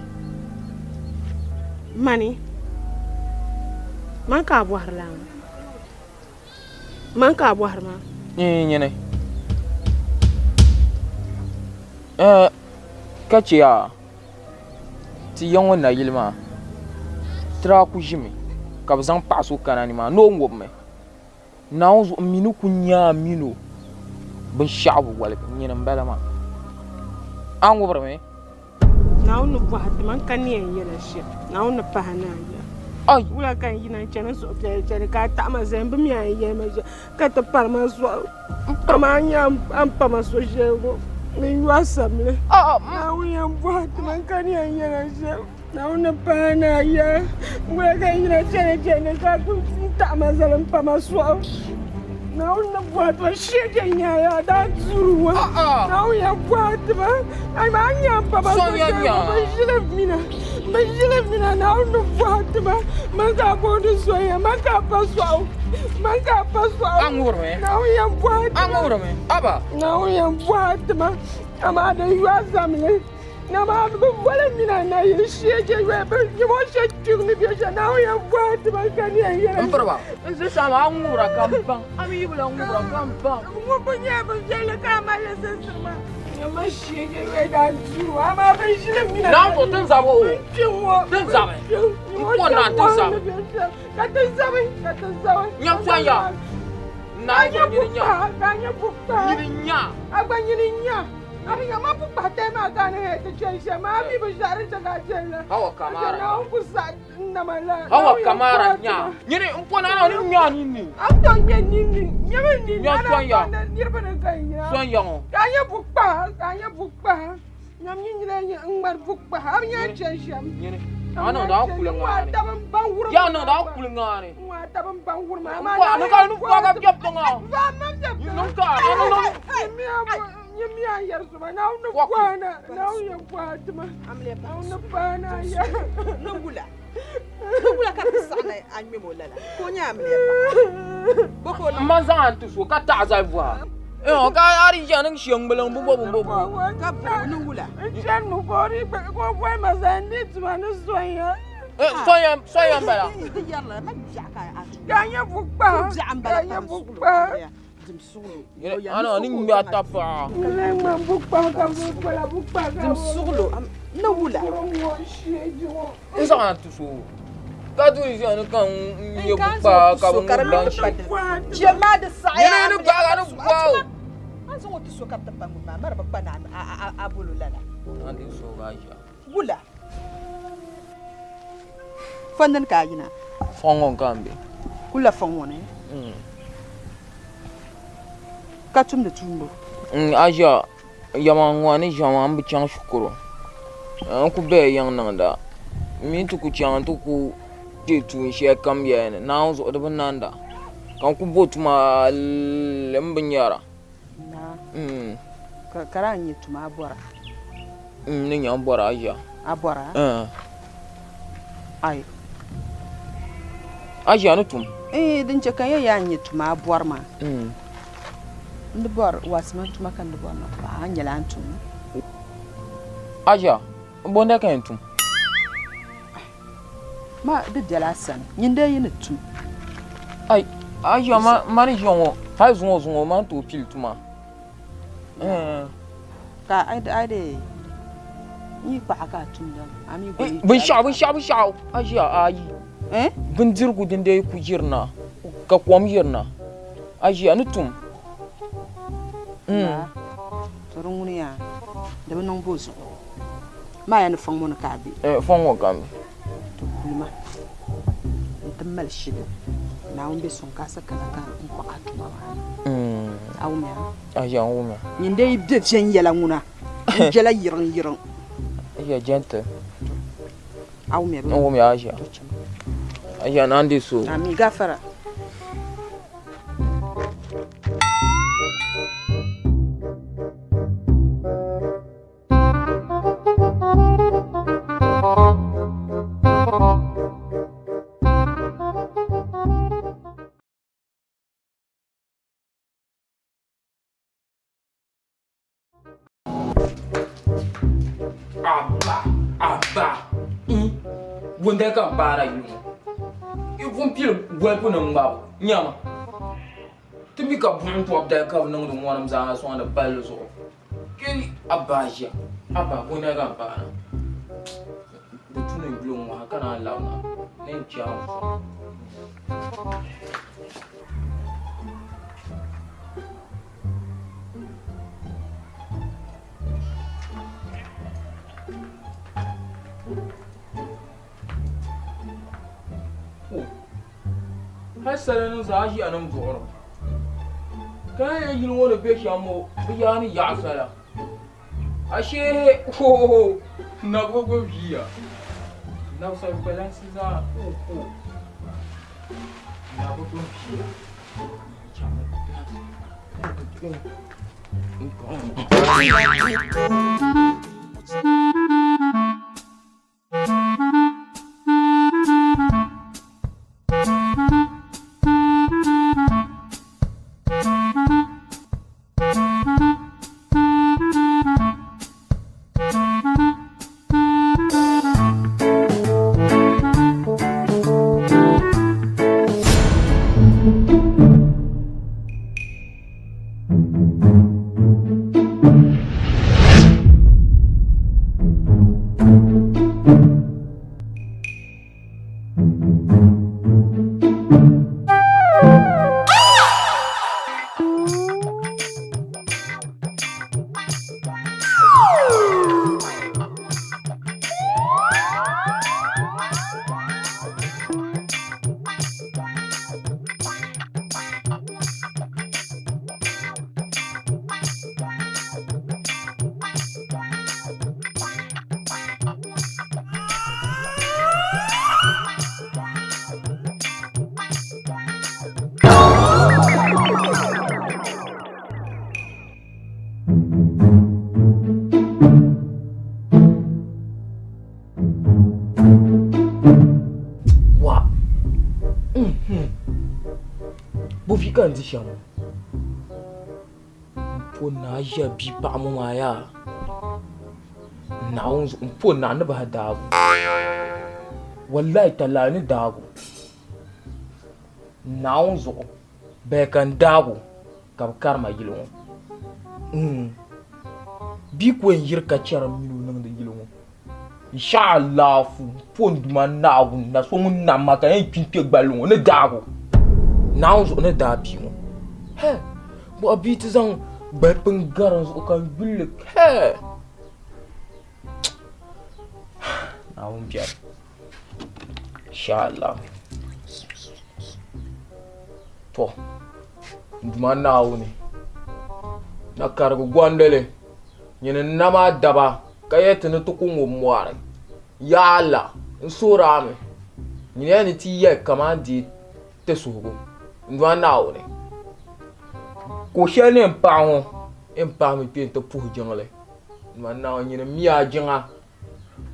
Mani. Man ka buhar la. Man ka buhar ma. Nyene. Kachiya. Ti yongo na yilma. Tra ku jimi. Ka bazan pasu kanani ma no ngobme. Naunzu minu kunya minu. Bin sha'bu wala nyene mbala ma. An ngobrame. Naunu buhar man kan yen yela shi. Naunu pahana ya. Ai wula kan yina chana so chana ka ta ma zembe mi ayi ma ka ta parma so kama nya am pama so jego Min wasamle. Na wuyan buhat man kan yan yana she. Na wuna pana ya. Mwe ka yina chene ka ku ta mazalan pa maswa. Na wuna buhat wa shege nya ya da zuruwa. Na wuyan buhat ba. Ai ma nya pa ba. So nya. Bajile mina na wuna buhat ba. Man ka ko du soya man ka paswa. Angurme. Na wuyan buhat. Angurme. Aba. Na wuyan buhat ba. Ama da wasamle. Na ma bu wala mina na yi shege we ba ni mo she tugni bi je na ya buat ba kan ya ya Amparba nse sama angura kampan ami yibula angura kampan mo bunya ba je le kama ya sesma ya ma shege we da ju ama ba shi le mina na ko tan zabo tan zabe ko na tan zabe ka tan zabe nyam swanya na ko ni nya ka bukta ni nya agba ni nya Ari nga mapu pate ma gane he te chensha ma mi bu jare ta ga jela. Hawa kamara. Na ku sa na mala. Hawa kamara nya. Nyiri mpona na ni nya ni. Amto nya ni. Nyama ni. Nya swanya. Ni ba na kanya. Swanya. Kanya bukpa. Nyam ni nya ngmar bukpa. Am nya chensha. Nyiri. Ana da kulanga. Ya na da kulanga. Wa ta ban bangur ma. Wa na ka nu ka ga nga. Va ma jap. Nu ka. Nyami ayar suma na una kwana na una kwatma amle ba una bana ya nungula ka sana anyme molala ko nya amle ba boko manza antu so ka ta za voa ka ari janan shiang belang bubo ka bu nungula jan mu bori ko boy mazandi tuma no soya soya bala yalla ma jaka ganya bukpa ana ni ngata pa lema bukpa ka bukpa dimsulo nungula isa antu so ka tu isi kan ye bukpa ka bundan jema de saya ni ga no wow anzo wotu so ka tapangu ma mara bakpa na abulu lala andi so ga ja gula fandan ka yina fongon kambe kula fongone katum de tumbo aja yama ngwani jama ambi chang shukuro an ku be yang nanda mi tu ku chang tu ku je tu she kam yen na zo de bananda kan ku botuma lembinyara na karanyi tuma abora ni nyam bora aja abora ai aja no tum din je kan ya nyi tuma abor ma ndibor wasman tuma kan ndibor ma ba nyala antum aja bonda kan tum ma de delasan nyinde yin tum ai aja mari jongo ha zungo man to pil tuma ka ai de ni ba ka tum dan ami go bin sha aja ai bin dirgu din dai ku jirna ka kwam jirna aja no tum torunguni ya da ban bozo ma ya nufan mun ka bi fon wa gambe to kulma tamal shida na won be son ka saka na kan in kwa atuma wa awumya aja awumya nyinde ibde jen yela nguna jela yiran aja gente awumya aja nandi so ami gafara Abba. Wonde ka bara yu. Ifun pil gwepu na ngba. Nyama. Timi ka bun to abda ka nang do monam za so na ballo so. Keli abaja. Abba wonde ka bara. Butuna iblo mo hakana launa. Nen chiao. Hasala za shi anan zuwa kan yin wani beshi amma biyani ya sala Ashe ho na gogo via. Na sa balance za oh. Na gogo via. Bofika ndishamo. Mpona ya bipa mumaya. Naunzo mpona ne ba dagu. Wallahi talani dagu. Naunzo bekan dagu kabkar ma yilo. Bi ko yirka chara minu nang de yilo. Inshallah fu pond man nagu na so mun na maka en pinpe gbalon ne dagu. Naunzo ne dabi mo. He, bo abiti zang bepeng garan zo kan bilik. He. Naun biar. Inshallah. To. Nduma nauni. Na kargo gwandele. Nyene nama daba. Kayete ne tukungo mware. Yalla. Nsura ame. Nyene ni tiye kamandi tesugo. Ndwa nauni. Ko shene mpa mi pente puh jingle. Ndwa nauni nyene miya jinga.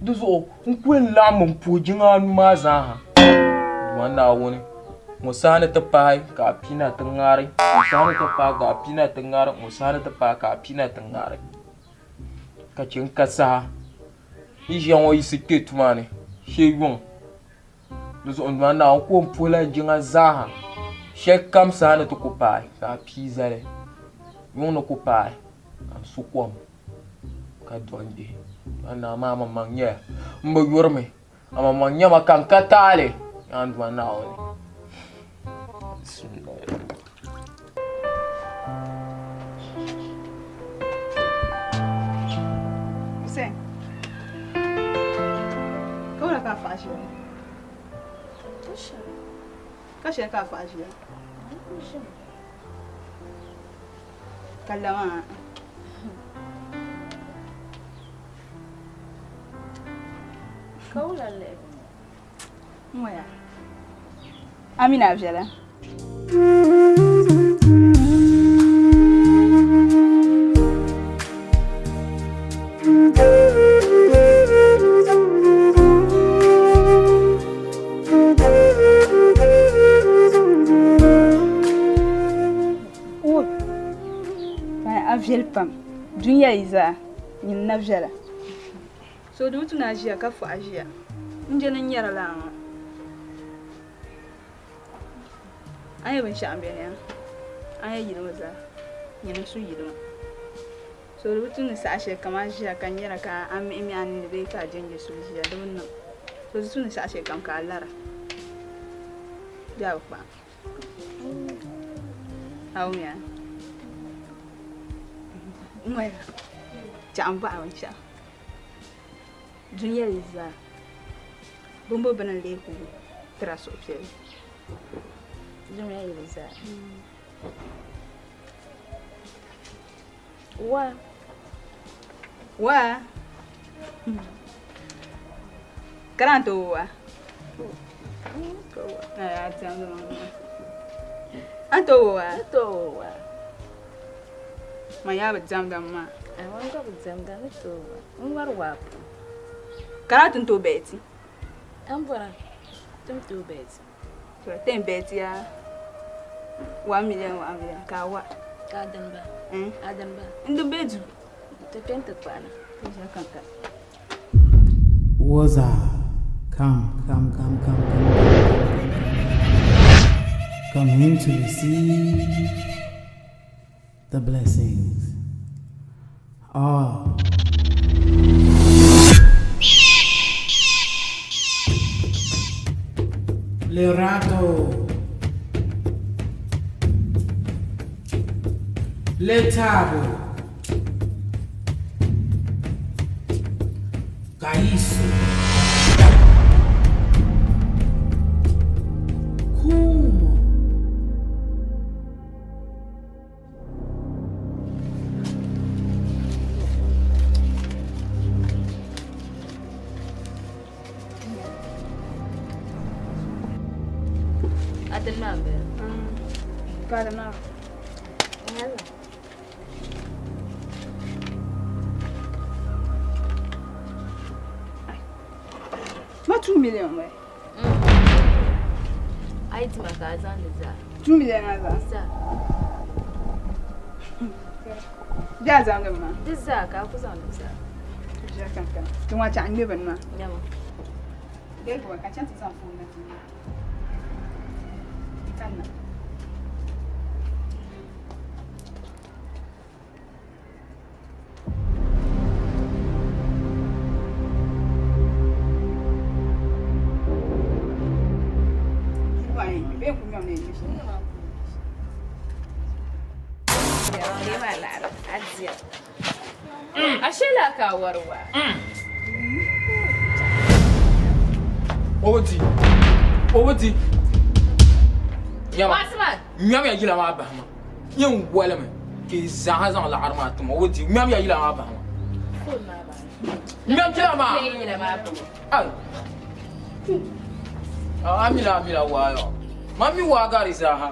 Duzo nkwen lam puh jinga ma zaha. Ndwa nauni. Musana tepai ka pina tengari. Musana tepai ka pina tengari. Musana tepai ka pina tengari. Kachin kasa. Ijian wa isi ketumani. Sheyong. Duzo ndwa nauni ko mpula jinga zaha. Shek kam sana to kupai ka pizale. Yon no kupai. Am sukwam. Ka donde. Ana mama mangye. Mbo yorme. Ama mangye makankatale. Andwa nauni. Hussein. Kau nak apa aja? Kasih nak apa aja? Kalama. Kau lalle. Moya. Amina abjala. Pam dunya iza yin nabjala so du tuna jiya ka fu ajiya inje nan yara la ayi ban sha ambe ne ayi yi maza yin su yi don so du tuna sa she kama jiya kan yara ka am imi an ne be ka jenge su jiya don nan so du tuna sa she kam ka lara ya ba awuya Maya, jangan buat macam. Dunia iza, bumbu benar leku terasa opsi. Dunia iza. Wah, Wa. Karanto wa. Ay, atang mo. Anto wa. Maya ba jam dam ma. Ai wan ga buzam da ni to. Un war wa. Karatun to beti. An bora. Tum to beti. To ten beti ya. 1 million ka wa. Ka dan ba. Adan ba. Indu beju. To penta kwana. Ja kanka. Waza, come. Come in to receive the blessings. Leorato, Letabo, Caiço, Kumo, Adan ma be. Kada na. Hala. Ma 2 million we. Ai ti ma ka zan da za. 2 million aza. Za. Ja zam da ma. Duk za ka ku zan da za. Ja kanka. Tun wa ta an ban ma. Nyama. Dai ko ka canta zan fu na. Kanna. Ashe la ka warwa. Owoti. Nyama. Wasman. Nyama ya yila ma bahma. Yin wala me. Ke zaha zan la arma tuma. Owoti. Nyama ya yila ma bahma. Ko ma ba. Nyama kila ma. Ne yila ma ba. Ai. Amila wayo. Mami wa gari zaha.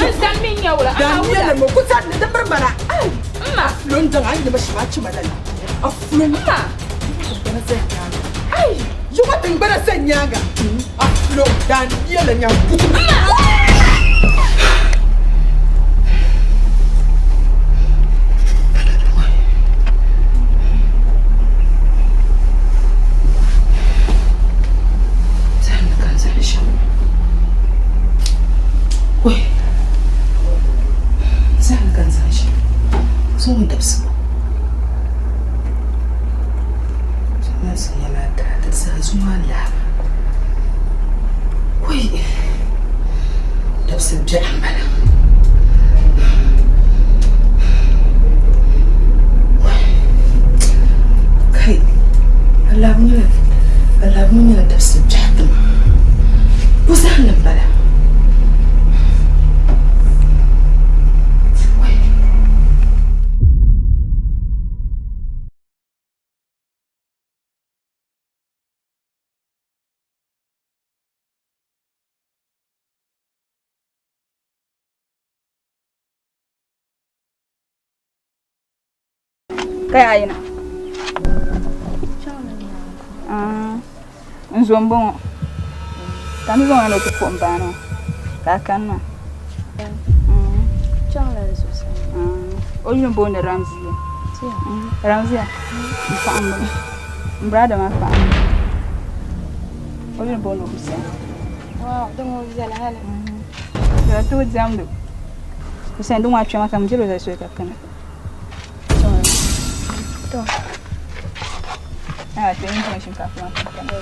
Samminha wala. Daniel mo ko sa da barbara. Ai. Aflon da ai da bashi ma ci madalla. Aflon ma. Ai, you want to better say nyaga. Aflon Daniel nya. Oi. Zan kan sashi. So mu dabsu. Sana sai yana ta sa zuwa la. Oi. Dabsu da ambala. Kai. Allah mun yana dabsu da ambala. Uzan ambala. Kaya ayun na. Nzombong. Kami ko ano to phone ba no? Kakan na. Changla resource. Olho bom na Ramzi. Ramzi. Famo. Brada ma famo. Olho bom no Hussein. Wow, dongo vizala hala. Ya tu jamdo. Hussein dum wa chama kam jelo za so kakana. To. Ah, tem information ka kuma kakana.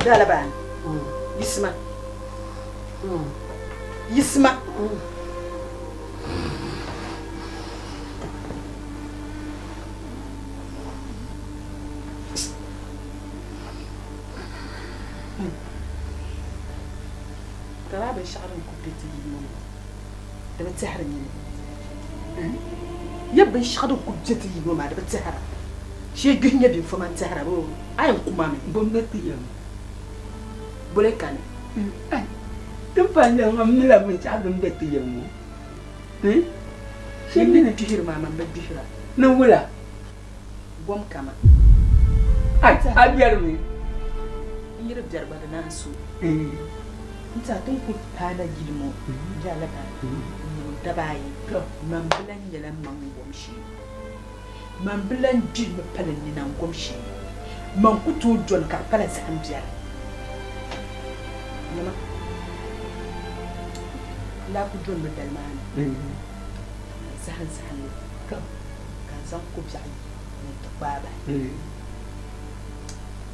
Dalaban. Yisma. Yisma. ترى بشعر كوبيتي ده بتسحرني يبي يشعر كوبيتي ما ده بتسحر شيء جنيه بيفهم تسحر ابو اي كمامي Bonneti yam. boleh kan Tempat yang amila mencadum beti yamu. Sini na tihir mama bedihira Nungula. bom kama Abiar mi. yira jarba da nasu nta tun ku tana gilmo jala ba da bayi man bilan yala man gomshi man bilan jilma palan ni nan gomshi man ku to jon ka pala zambia nama la ku jon be dalmana sahan kan san ku biya ni to baba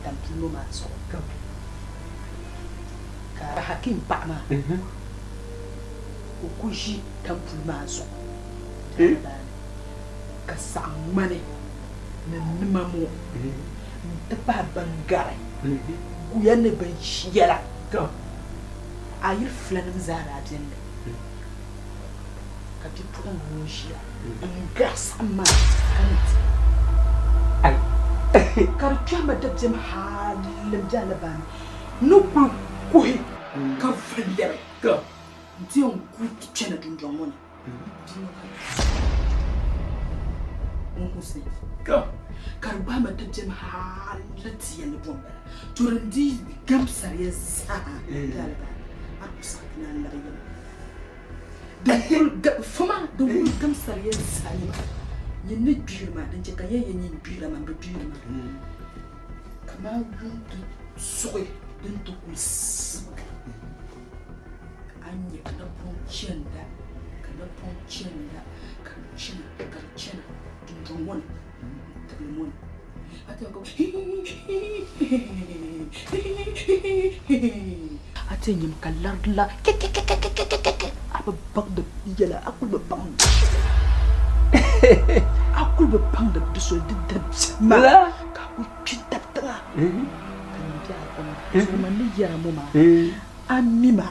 tampilo ma so ka hakim pama ku kushi tampilo ma so ka samane na nimamo ta ba bangare ku yanne ban shiyala to ayir flanin zara dinda ka ti pun mushiya gas amma kanti ai kar kama da jam halin jalaban nuku kuhi kan falle to dion ku tena dunjon woni Hussein. Go. karba ma ta jam halati ya libon ba turandi gamsar ya sa dalba a kusa na labayin da fuma da gamsar ya sa ne ma yin ne birma dan je kayan yin birma ba birma kamar guntu soy din to kus anya kana ponchenda kana karchena dundumon tabimon ate ko ate nyim kallarla aba bagda yala akul ba bang akul ba bang da biso didda ma ka ku pitata kan ja ko so man ni yara mo ma amima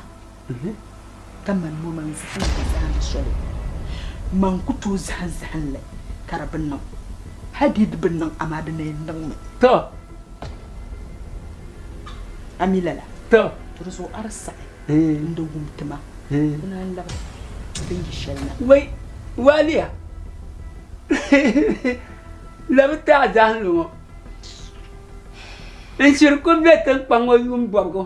kaman mo man zan zan solo man kutu zan le karabin nan hadid bin nan amada ne nan to amilala to so arsa ndo gumtama ina la bingi shelna wai waliya labta zan lo en shirku betan pango yum borgo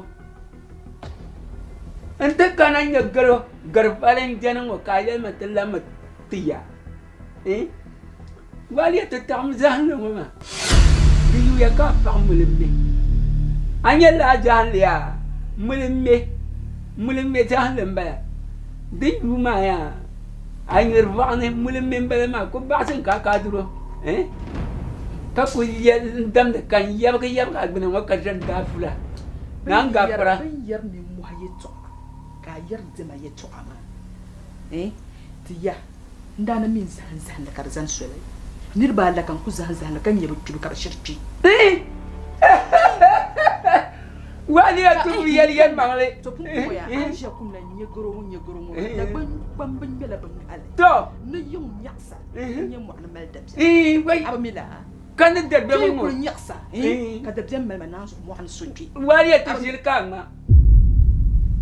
anta kana nyagaro garfalen janan wa kayal matalla matiya waliya ta tam zan lo ma biyu ya ka pa mulimbe anya la jan ya mulimbe jan lamba din yuma ya anyir vane mulimbe bele ma ko basen ka duro ka ku yel dam de kan yab ka gbene wa ka jan da fula nan ga pra yar ni mu hayeto ka yar de ma yeto ama tiya ndana min zan da karzan sole nirba la kan ku zan kan yabu tubu kar shirki wali ya tu yel mangle to pu ya aisha kum na nyegoro mo da ban bela ban ale to ne yum yaksa nyem mo na mal dab wai abamila kan da be mo ko yaksa ka da dem mal manan so mo han sunki wali ya tu shir kan ma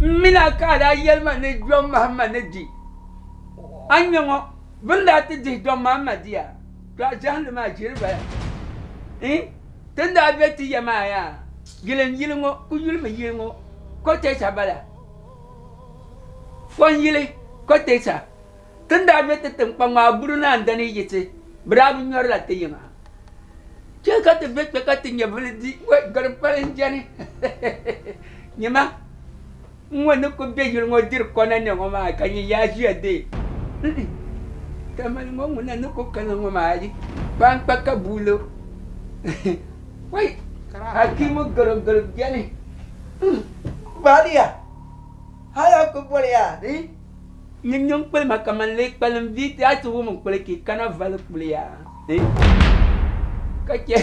mina ka da yel ma ne jom muhammad ne di anyo bunda ti di jom muhammad ya ka jahan ma jirba tanda be ti ya ma ya gilen yilingo ku yilma yilingo ko te sabala fon yile ko te sa tanda be te tempanga buruna ndani yite brabu nyor la te yima ke ka te be ka te nyabul di ko gar palen jani nyima ngwana ko be yilingo dir ko na ne ngoma ka ni ya ji ade tamal ngo ngwana no ko kana ngoma ji ban pakka bulo wai hakimu garam gani balia haya ko bolia ni nyong pel makaman lek palam vit atu mo pel ki kana val pulia kake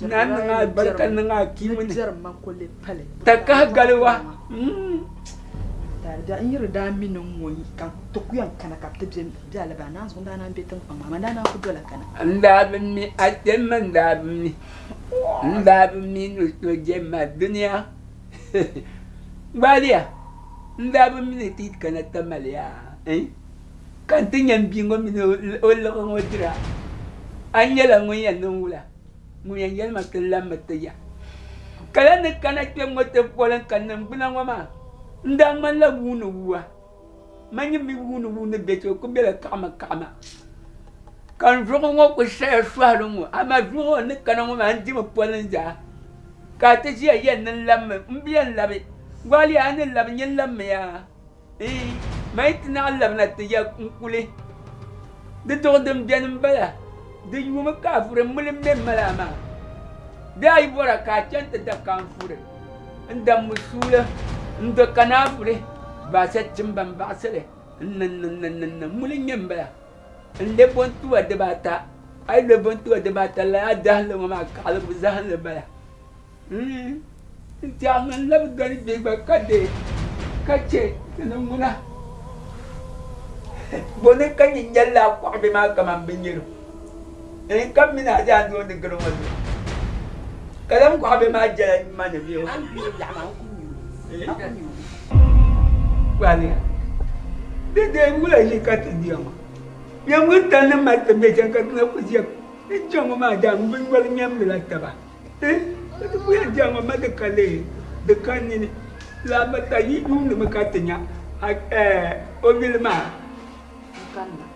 nan nga barkan nga kimu ni jarman ko le pale takah galwa da in da minin moyi kan to kuyan kana kapta biya la bana sun da nan betan kan mama na ku dola kana ndabin mi atem ndabin mi no to jema dunia balia ndabin mi tit kana tamalia kan tinyan bingo mi o lo ko dira anyela ngoya nungula ngoya yel makalla mataya kala ne kana tem ngote polan kanam bunangoma ndang man la wunu wa manyi mi wunu beto ko bela kama kan jogo ngo ko shaya swalo ngo ama jogo ne kana ngo man di mo polan ja ka te ji yen nan lam mbiyan labe wali an lab nyen lam ya mai tina lam na te ya kule de to dem bian bala de yuma ka fure mulim me malama dai bora ka chanta da kan fure ndam musula ndo kanafure ba sa timban ba sele nan mulin yamba inde bontu de bata ai le bontu de bata la dahlo ma kalb zahal bala jangan lab gari be ba kade kace nan muna bone kan yalla ko be ma kaman binyiru kam mina ja do de garo wadu kalam ko be ma jala ma ne biyo an bi la ma ko wali de mula ni kat diama yang mutan na mat be jangan na kusiap Jango ma dam bin wal nyam la taba. Tu punya jango ma de kale de kanini la bata yi dum ne makatnya. O bilma. Kanna.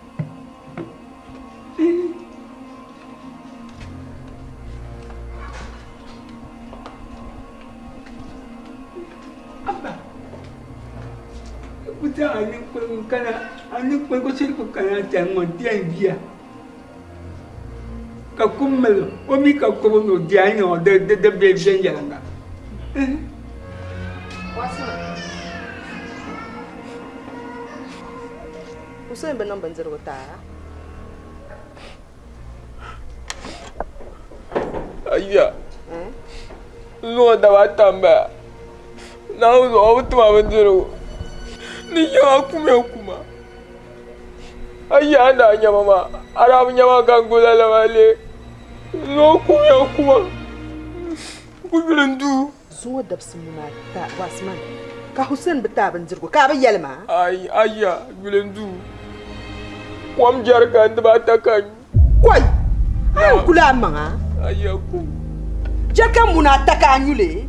Apa? Puta ani pun ko sir ko kana jango dia dia. Ka kummel o mi ka ko no dia no de be jenga. Usain benang banjir wata. Ayya. Lo da watamba. Na uzo awutuma banjiro. Ni ya kuma. Ayya da nya mama. Arabu nya gangula la wale. Lo kuma. Ku bilandu. Zuwa dabsumuna ta wasman. Ka Hussein bata banjir ko ka bayyalma. Ay ayya bilandu. Wam jarga ndaba takan. Kwai. Ay kula manga. Ayya ku. Jarka muna takanyule.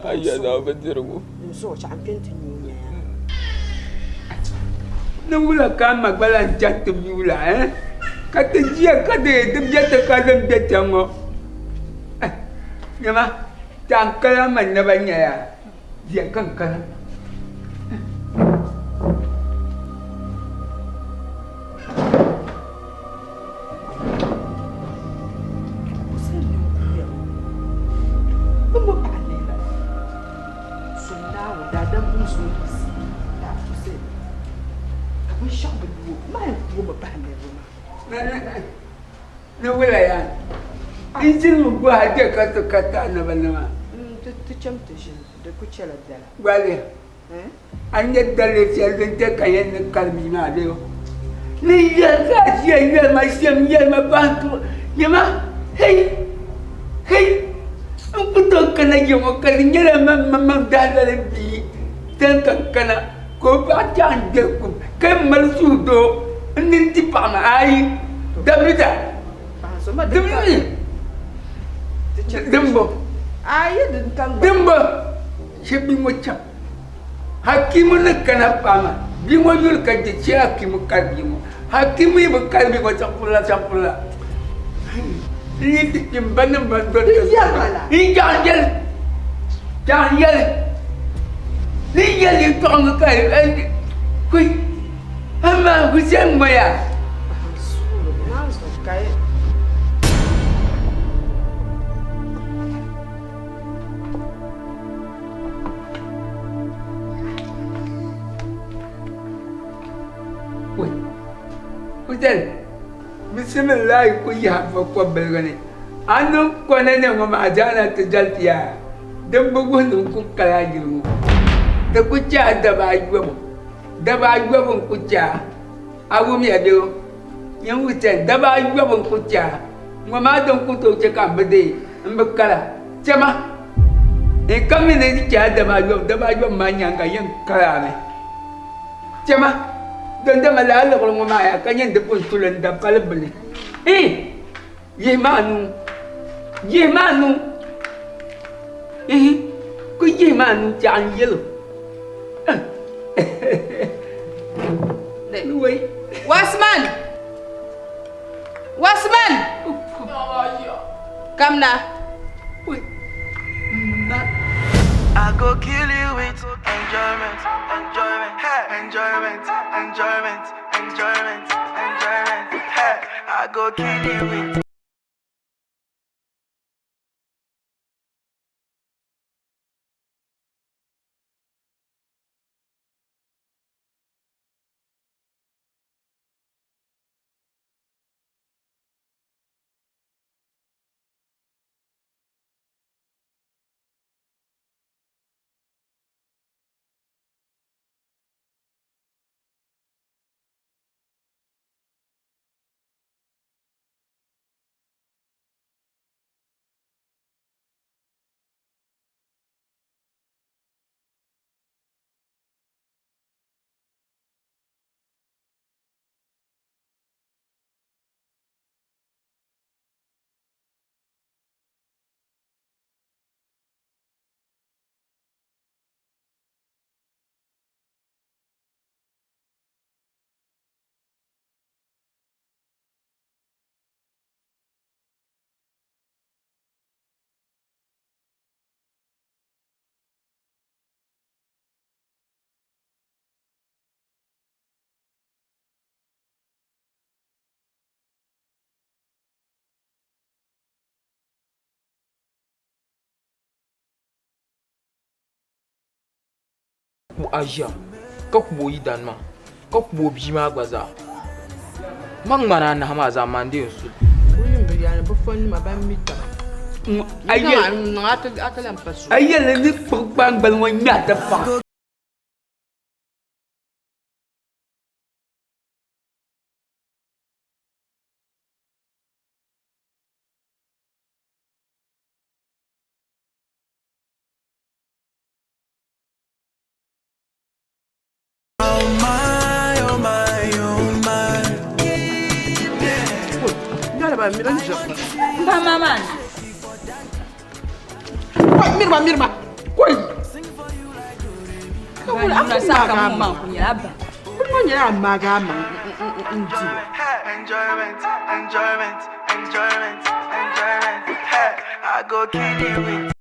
Ayya da banjiro. So champion tinyu. Nungula kan magbalan jatum yula kata dia kata dia terkadang dia tengok nyama tangkal mana banyak ya dia kan Nungula ya izin gua aja kata-kata nama. Tu champion de kucela dala. Wale. Anya dale sial de kayen kalmina leo. Ni ya gaji ya masih ya mabantu. Nyama hey. Ang puto kana yung kalinya mamam dala bi. Dan kana ko ba jan de ko. Kay malsudo ninti pa mai. Dabita. Dembo. Ayah dan kang. Dembo. Siapa macam? Hakim nak kenapa ma? Bimo yul kaji hakim kalbimu. Hakim ibu kalbi macam pula. Ini timbangan bantuan. Iya malah. Ini jangan yel. Ini yel itu orang kaya. Kui, ama Hussein maya. Kayak Hotel, bismillah ku ya fa ko belgane. Anu ko ne ngoma ajana te jaltiya. Dan bugu nun ku kala jiru. Da ku ja da ba yubo. Da ba yubo ku ja. Awu mi ado. Yang hotel da ba yubo ku ja. Ngoma don ku to je kan bede. Mbakala. Chama. E kami ne ja da ba yubo manyanga yang kala me. Chama. Donda malala ko ngomaya kanya depun tulan da palabli. Yemanu. Ku yemanu jan yelo. Luai. Wasman. Come now. I go kill you with enjoyment. Hey, I go kill you with ku aja ka ku yi dan ma ka ku bi ma gbaza mang mana na ma za mande su Uyin bi yana bu fon ma ban mita. Ayel na atalam pasu. ayel ni bang bang mo nya ta fa. Ngala ba miran jokka. Ba mama. Mirma. Koi. Ba na sa ka mo ma ku ya ba. Kuno nyira maga ma. Ndi. Enjoyment. Hey, I go kill you with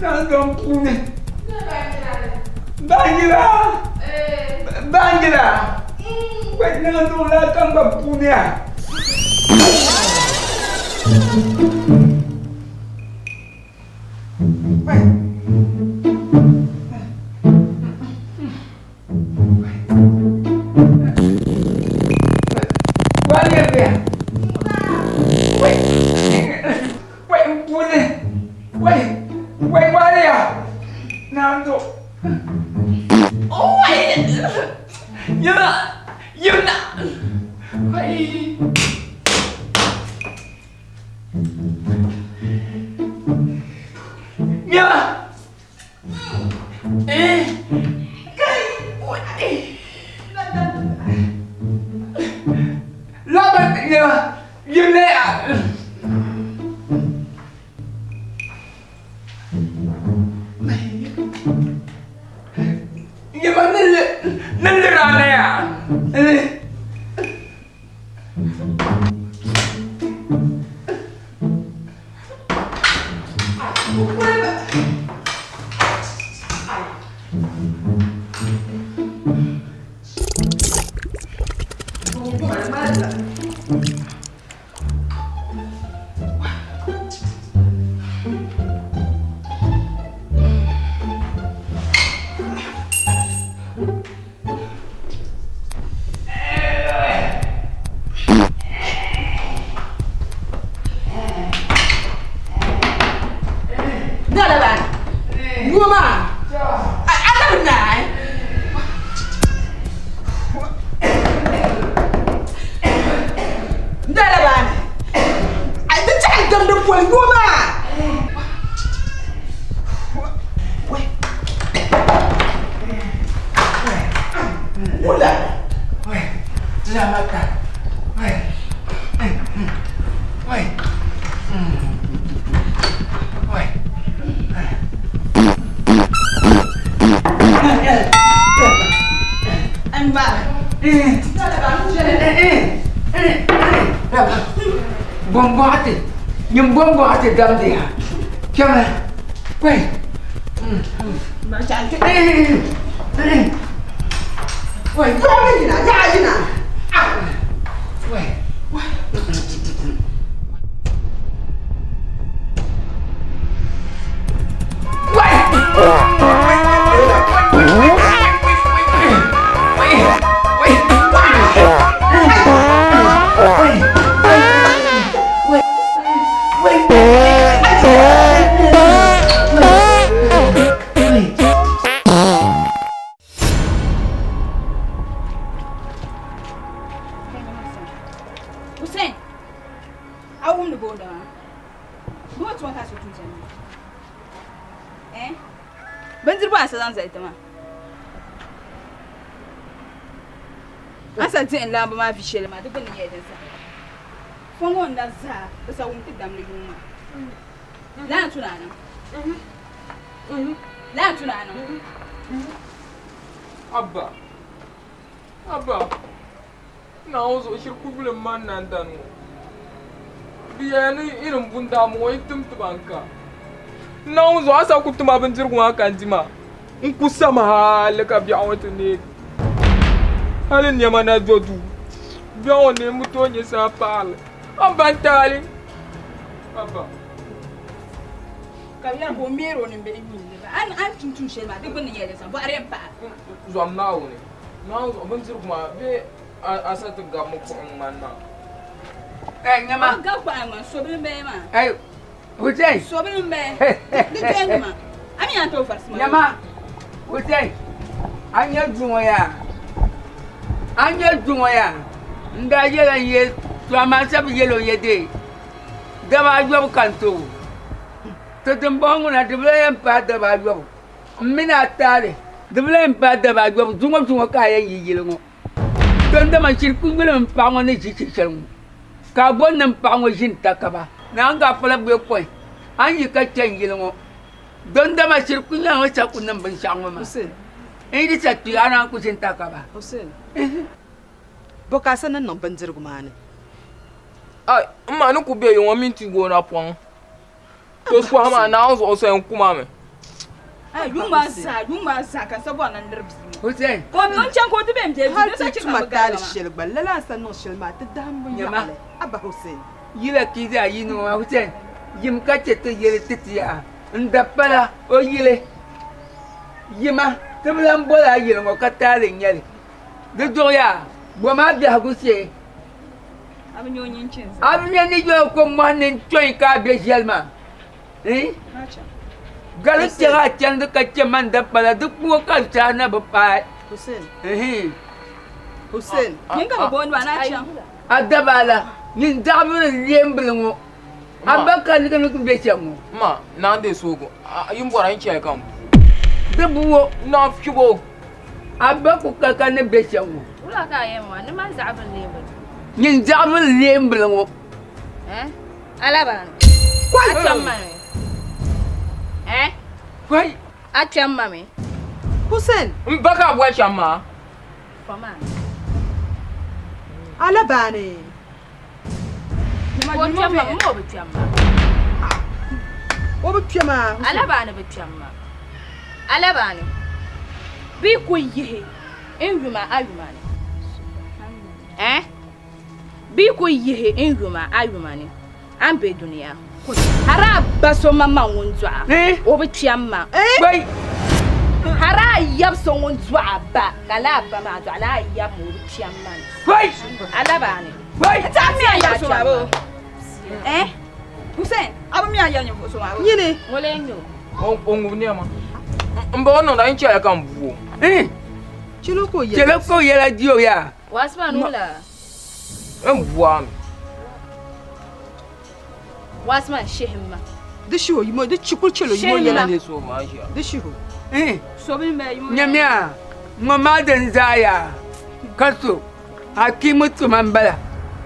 Nandong pune. Banjira. Banjira. Wait, nandong latang pune ya. Dam dia. Jangan. Wei. Macam tu. Wei, kau ni nak, jangan nak. Wei. La ma fichel ma de ben yede sa fongo nda za sa wum tidam le yuma la tunana la tunana abba na ozo shirku bule man nan danu biyani irin bunda mu wai tumtubanka na ozo asa kutuma ban jirgu haka jima in kusama halaka biya wata ne halin yamana jodu biya ne mutonye sa pale ambantali papa kaya bo mero ne be imi an tuntun shema de gun yele sa bo arem pa zom nawo ne nawo ban zir kuma be asat ga mu ko manna nyama ga kwa ma so be be ma Hussein so be be de tenma ami anto farsma nyama Hussein anya jumoya nda yela ye to amasa bi yelo yede daba job kanto to tumbongo na debele pa daba job mina tare debele pa daba job jungo ka ya yiyilngo to ndama shirku ngele pa ngone chichichelngo ka bonne pa ngo jin takaba na nga pala be koy anyi ka chengilngo don dama shirku ngo cha kunnan ban shangwa ma Ini satu anak aku cinta kaba. Hussein. Boka nan non banjir gumane. Ai, ma nu ku be yon minti go na pon. To so ma na on so en kuma me. Ai yuma sa kan sabo nan dirbi. Hussein. Ko don can ko tube mje Har bi sa ta cin tuma ba ta ga. da shilba lala sannan shilma ta damun ya Nyama. Abba Hussein. Yila kiza yino Hussein. Yim ka chete yele titiya. Ndapala o yile. Yima tablan bola yile ngo katale nyale. De doya. Boma bi hagusie. Abin yoyin cin. Abin ni jo ko manen toy ka be jelma. Galu tira chan de ka cheman dapala du ko ka chana ba pa. Hussein. Hussein. Kin ga bon ba na can. Adabala. Nin dabul lembelngo. Abaka ni kan ku be chango. Ma na de sogo. Yin bora yin chai kam. De buwo Na fibo. abaku ka kan be chango. Wala ka yemma ni ma za'abin lebel. Nin dabul lembelngo. Alaban. A can mame. Kwai. A can mame. Hussein. Mbaka bwa chama. Fama. Alabane. Ko can mame mo bi can ma. Wo bi twema. Alabane bi can ma. Alabane. Bi ku yihe. In yuma ayuma ne. Bi ku yihe in yuma ayuma ne. An be duniya. Hara baso mama wonzwa. Wo bi can ma. Kwai. Hara yab so wonzwa ba. Kala ba ma zwa la yab mo bi can ma. Kwai. Alabane. Kwai. Ta mi ya so ma bo. Hussein, abu mi aya nyo so ma. Yini. Wole nyo. Ongu ne ma. Mbo no da yin chai kam buwo. Chilo ko ye. Chelo ko yela dio ya. Wasma nula. Mbuwa mi. Wasma shehimma. Disho yimo de chikul chelo yimo Shey yela. De so ma ja. Disho. So bin be yimo. Nyamia. Mama den zaya. Kaso. Hakimu tumambala.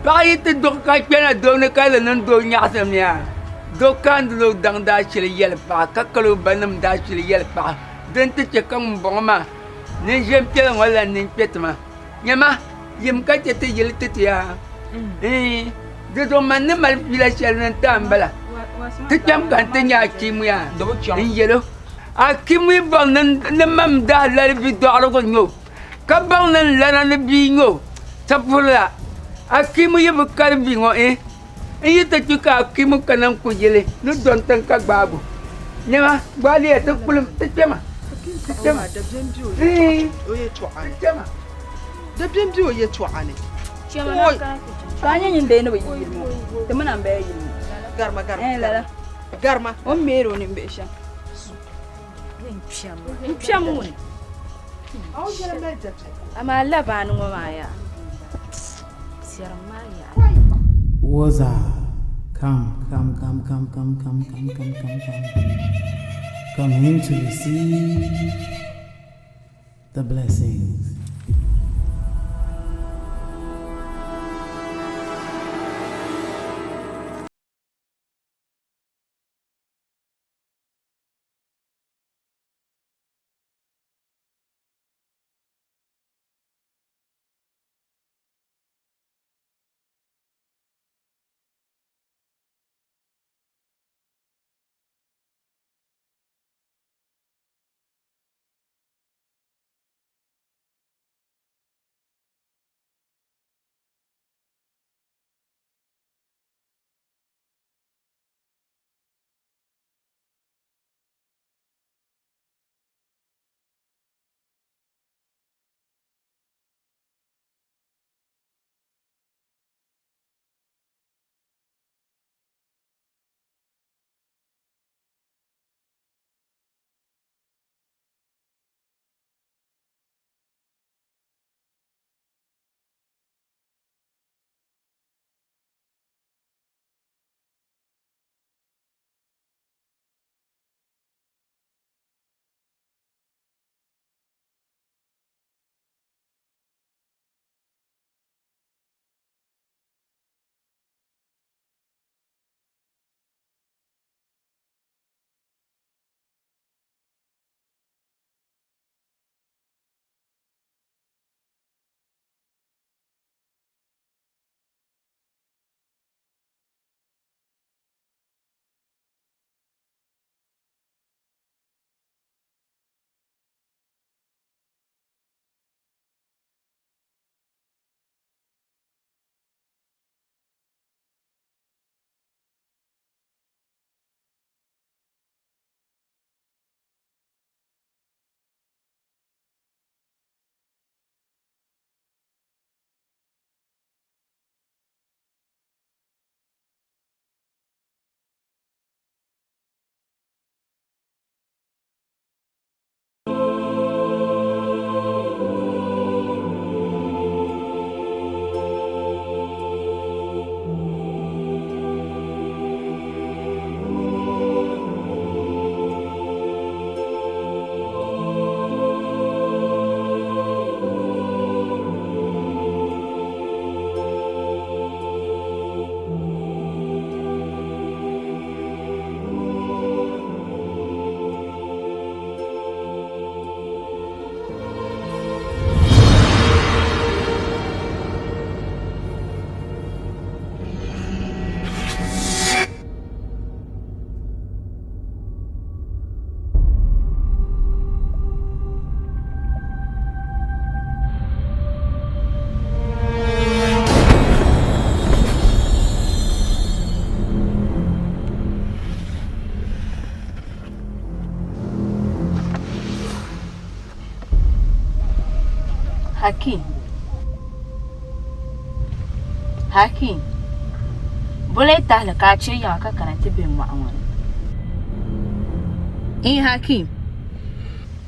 Bayi te do ka pena do ne ka le nan do nyasam ya. Do kan do dang da chile yel pa ka kalo banam da chile yel pa. Den te che kam boma. Ne jem pele wala ne petma. Nyama yim ka te yel te ya. De do man ne mal fila chel nan tambala. Te jam kan te nya kimu ya. Do cham. Yelo. Akimu bang nan mam da la bi do ro ko nyo. Ka bang nan la na bi nyo. Tapula. Akimu ye bukar bingo Iyi ta chuka akimu kanam kujele. Nu don tan ka babu. Nyama bali ta kulum ta tema. Tema da bembi o ye to ane. Tema. Da bembi o ye to ane. Chema ka. Tanya nyin de no be yimo. Te mana be yimo. Garma. Lala. Garma. O mero ni be sha. Mpiamu ni. Au jela me da. Ama labanu ngoma ya. Waza, come in to receive the blessings. Hakim. Hakim. Boleh tak lekat cik yang akan nanti bermakna. Hakim.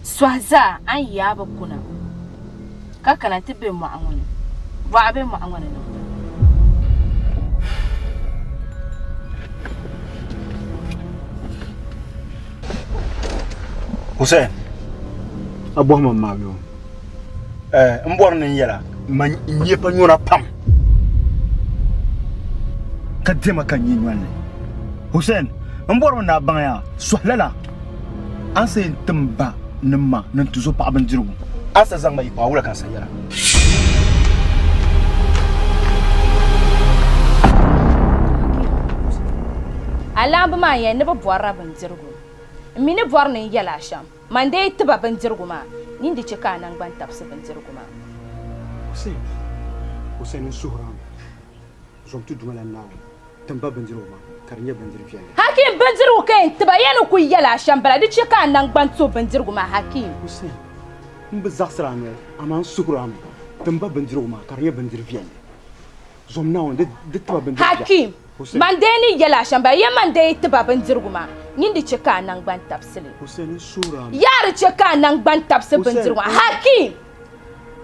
Swahza an ya bakuna. Kaka nanti bermakna. Wa bermakna ni. Hussein. Abuah mama yo. Mbor ni yela man nyepa nyona pam. Kadema kan nyinwane. Hussein, mbor na bangaya sohlala. Anse tamba nma nantuzo pa bandiru. Asa zangma ipa wala kan sayara. Alam ma ya ne ba bwara bandiru. Mine bwar ne yala sham. Mande tiba bandiru ma. Nindi cheka nang ban tapse bandiru ma. Hussein suhram. Zomtu dumala naw. Tamba bandiru ma. Karnya bandiru fiale. Hakim bandiru ke tiba yanu ku yala sham bala di cheka nang ban so bandiru ma Hakim. Hussein. Mbe zaksrane aman suhram. Tamba bandiru ma karnya bandiru fiale. Zomnaw de tiba bandiru. Hakim. Mandeni yala shamba ya mande tiba bandiru ma. Nindi cheka nang ban tapsili. Hussein suhram. Yar cheka nang ban tapse bandiru ma Hakim.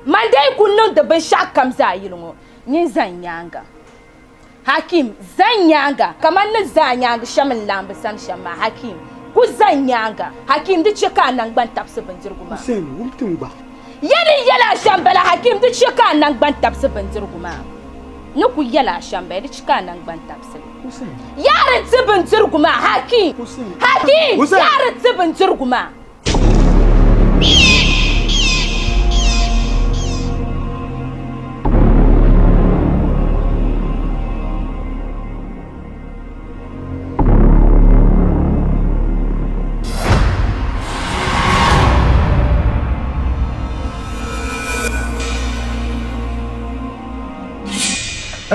Mande kunno da ban shakam za yilungo. Nyin zanyanga. Hakim zanyanga kaman na zanyanga shamin lambe san shama Hakim ku zanyanga Hakim di cheka nang ban tapse bandiru ma Hussein wumtum ba yadi yala shambala Hakim di cheka nang ban tapse bandiru ma nuku yala shamba di cheka nang ban tapse Hussein yaran tibin jirguma Hakim Hakim yaran tibin jirguma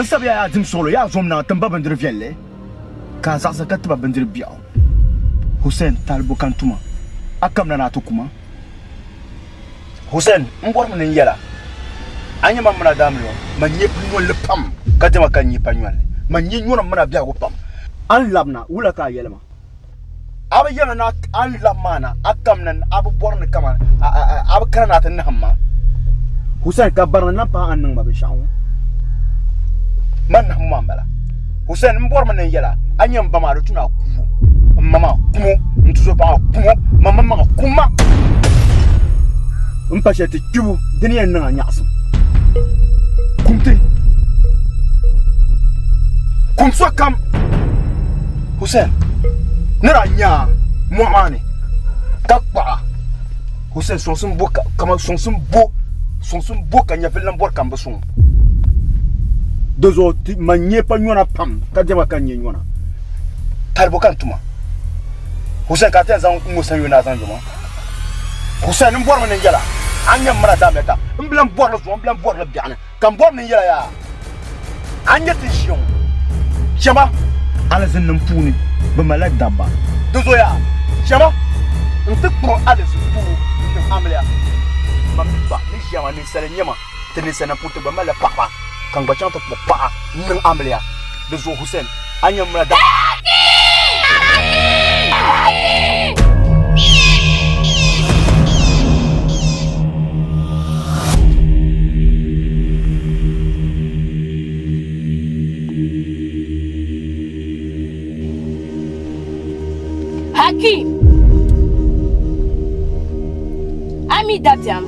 Ansab ya adim solo ya zomna tamba bandir fielle ka zaksa katba bandir biao Hussein talbo kantuma akam na tukuma Hussein mbor mun yela anya mam na damlo man yep ñol le pam katema kan yi pagnol man yi ñona mana biya go pam an labna wula ka yelma aba yela na an lamana akam nan abu borne kama abu kana tan hamma Hussein ka barna pa an nang mabe shawo man hamma bala Hussein mbor man yela anyam bama do tuna ku mama kumo ntuzo pa kumo mama ma kuma mpashete kibu diniya na nyaasum kumte kumso kam Hussein nara nya muane takpa Hussein sonsum boka kama sonsum bo kanya velan bor kamba son dozo ti manye pa nyona pam kadema kanye nyona talbo kantuma Hussein ka tenza musa yona zanjuma Hussein mbor man ngela anya mara dameta mblam bor la biana kam bor ni yela ya anya tension chama ala zin mpuni be malak damba dozo ya chama ntik pro ala zupu ni amlia mamba ni chama ni sele nyama teni sena putu be mala papa kan ba chanta papa ni amlia dozo Hussein anya mara damba Hakim Ami Dabjam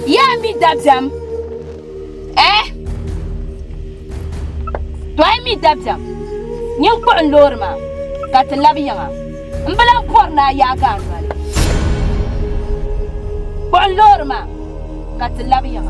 Ya Ami Dabjam To Ami Dabjam Nyang ko lorma ka talabiya mbalan korna ya ganwale ko lorma ka talabiya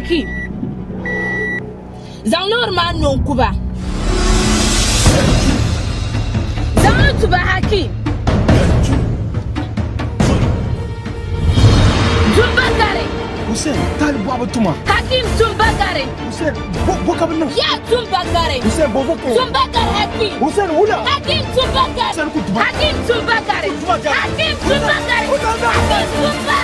Hakim. Zaŋ loori maa niŋ kuba. Zaŋ li tuba Hakim. Tumba gari. Hussein, tali baba tuma. Hakim tumba gari. Hussein, bo kabno. Ya tumba gari. Hussein, bo ke. Tumba gari Hakim. Hussein, wula. Hakim tumba gari. Hussein kutuba. Hakim tumba gari. Hakim tumba gari. Hakim tumba.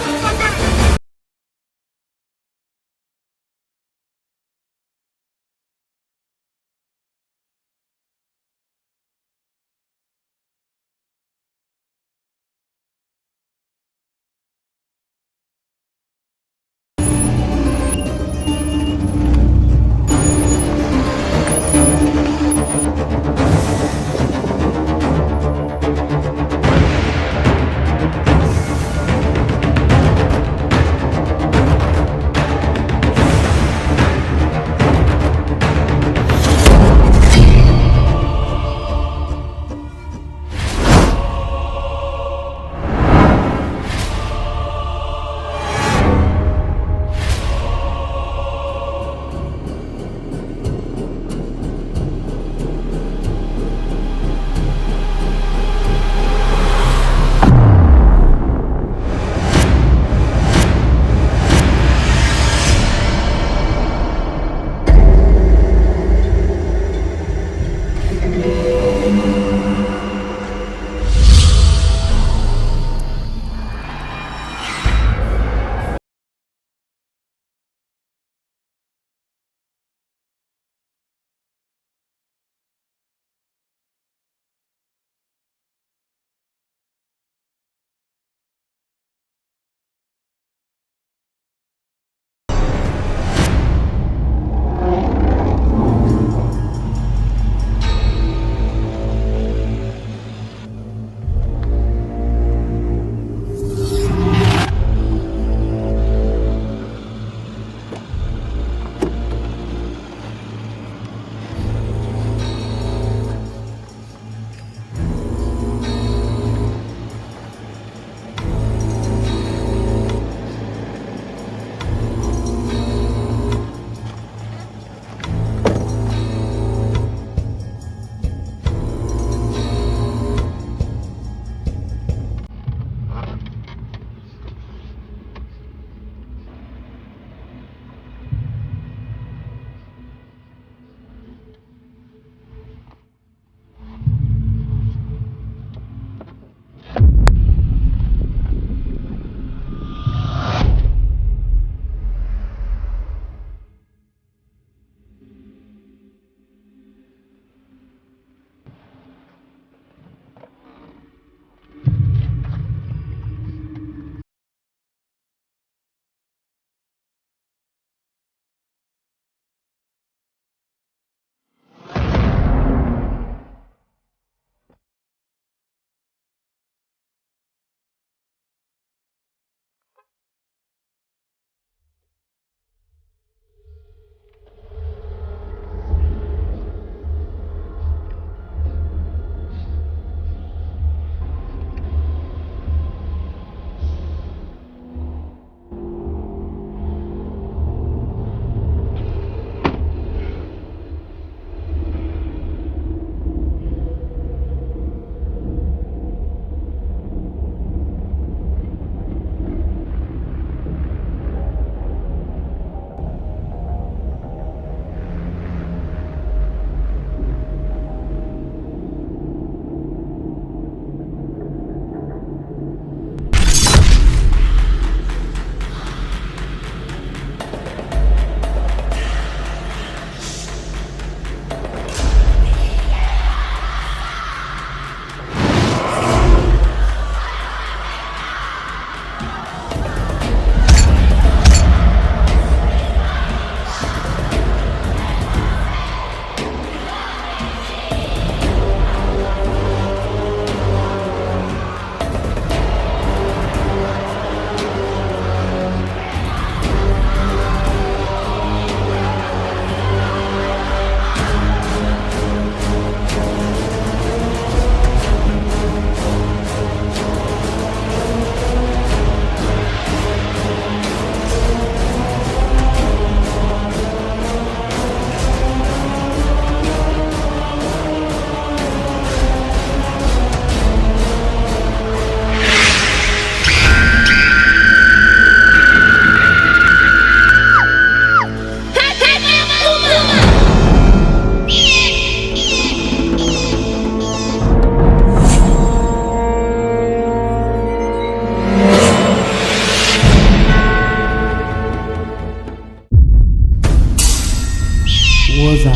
Waza,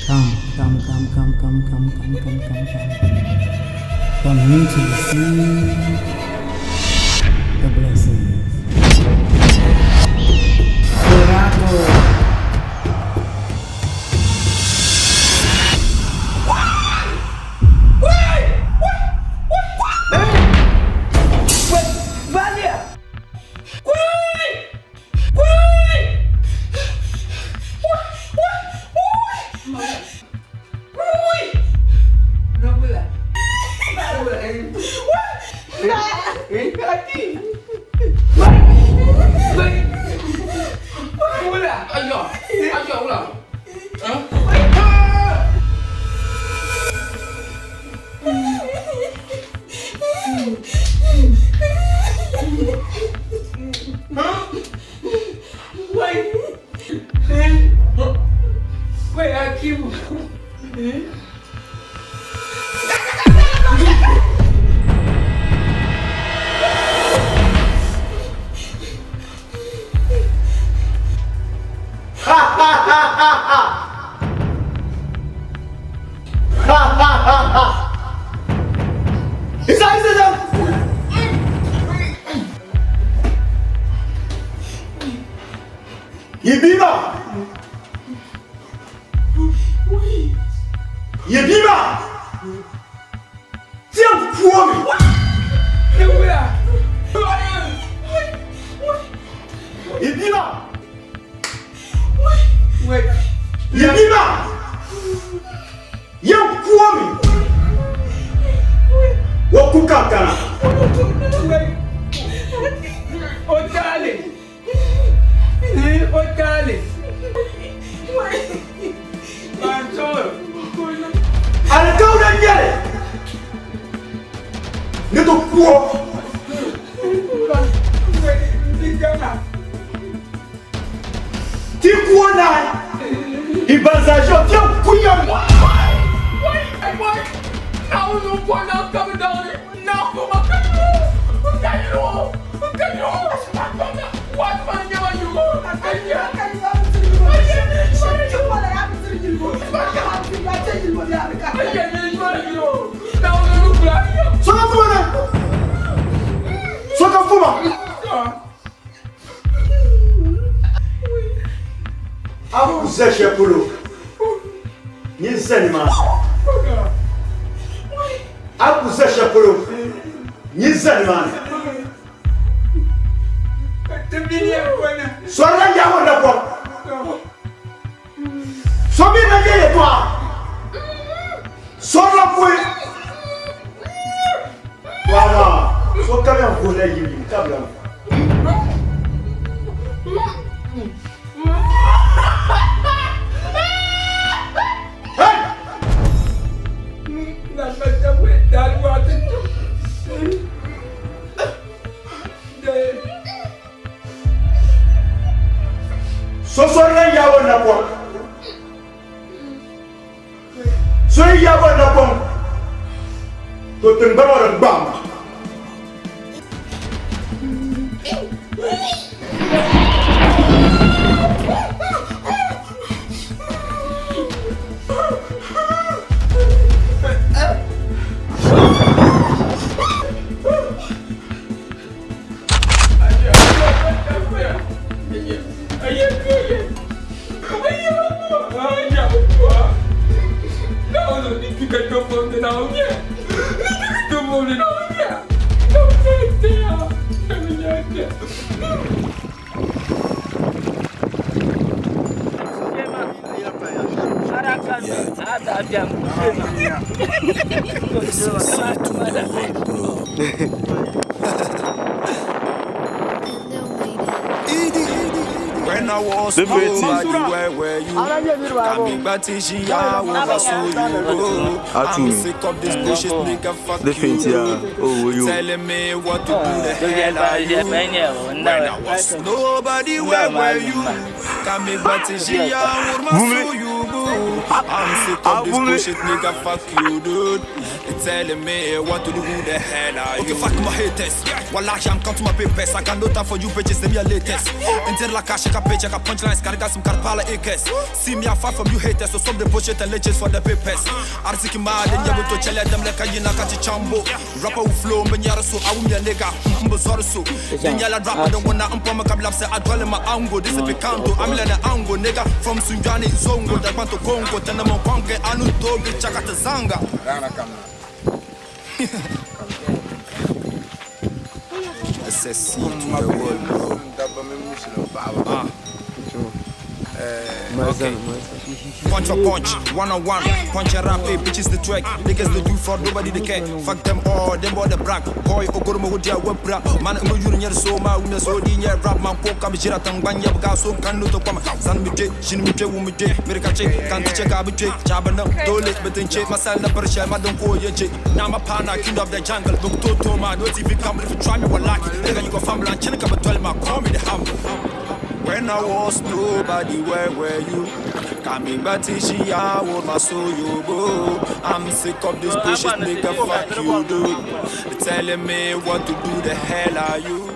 come. Come into the sea, the blessings. When I was small, where you coming back to Shia, I'm sick of this bullshit, nigga, fuck you. Telling me what to do, the hell are you? When I was nobody, where were you? Coming back to Shia, you. I'm sick of this bullshit, nigga, fuck you, dude. They're telling me what to do, who the hell are you? Okay, fuck my haters. Wallahi, I'm counting my papers. I got no time for you bitches, them your latest. Enter la cash, I got page, I got punchlines, got some carpala acres. See me, I'm far from you haters, so some the bullshit and legends for the papers. Arsiki mad, and you to tell them like a yinakati chambo. Rapper who flow, men yara so, I won't be a nigga, so. Then yalla rapper, don't wanna umpama kablapse, I dwell in my angle. This is a canto, I'm in an angle, nigga. From Sunjani, Zongo, that want to Congo, Tenamo Panke, Anu Togi, Chakata Zanga. SSC to the world, bro. Okay. Punch for punch, one-on-one. Punch and rap, hey, bitches the track. Niggas the do for nobody they care. Fuck them all, them all the brag. Boy, Ogormo with their web rap. Man, I'm going to so my winners, so the year rap, man, poke up, Jiratan, Banya, so can do to come. San Mite, Shin Mite, Wumite, Mirkache, can't check out Mite, Chabana, Dole, but then check myself, the Persia, Madam Koyache. Now my partner, king of the jungle, look to my notes if you come, if you try me, what lucky. Then you go family and China, but 12 my call me the ham. When I was nobody, where were you? Coming back to Shia, what my soul you go. I'm sick of this bullshit, nigga, fuck you, dude. They're telling me what to do, the hell are you?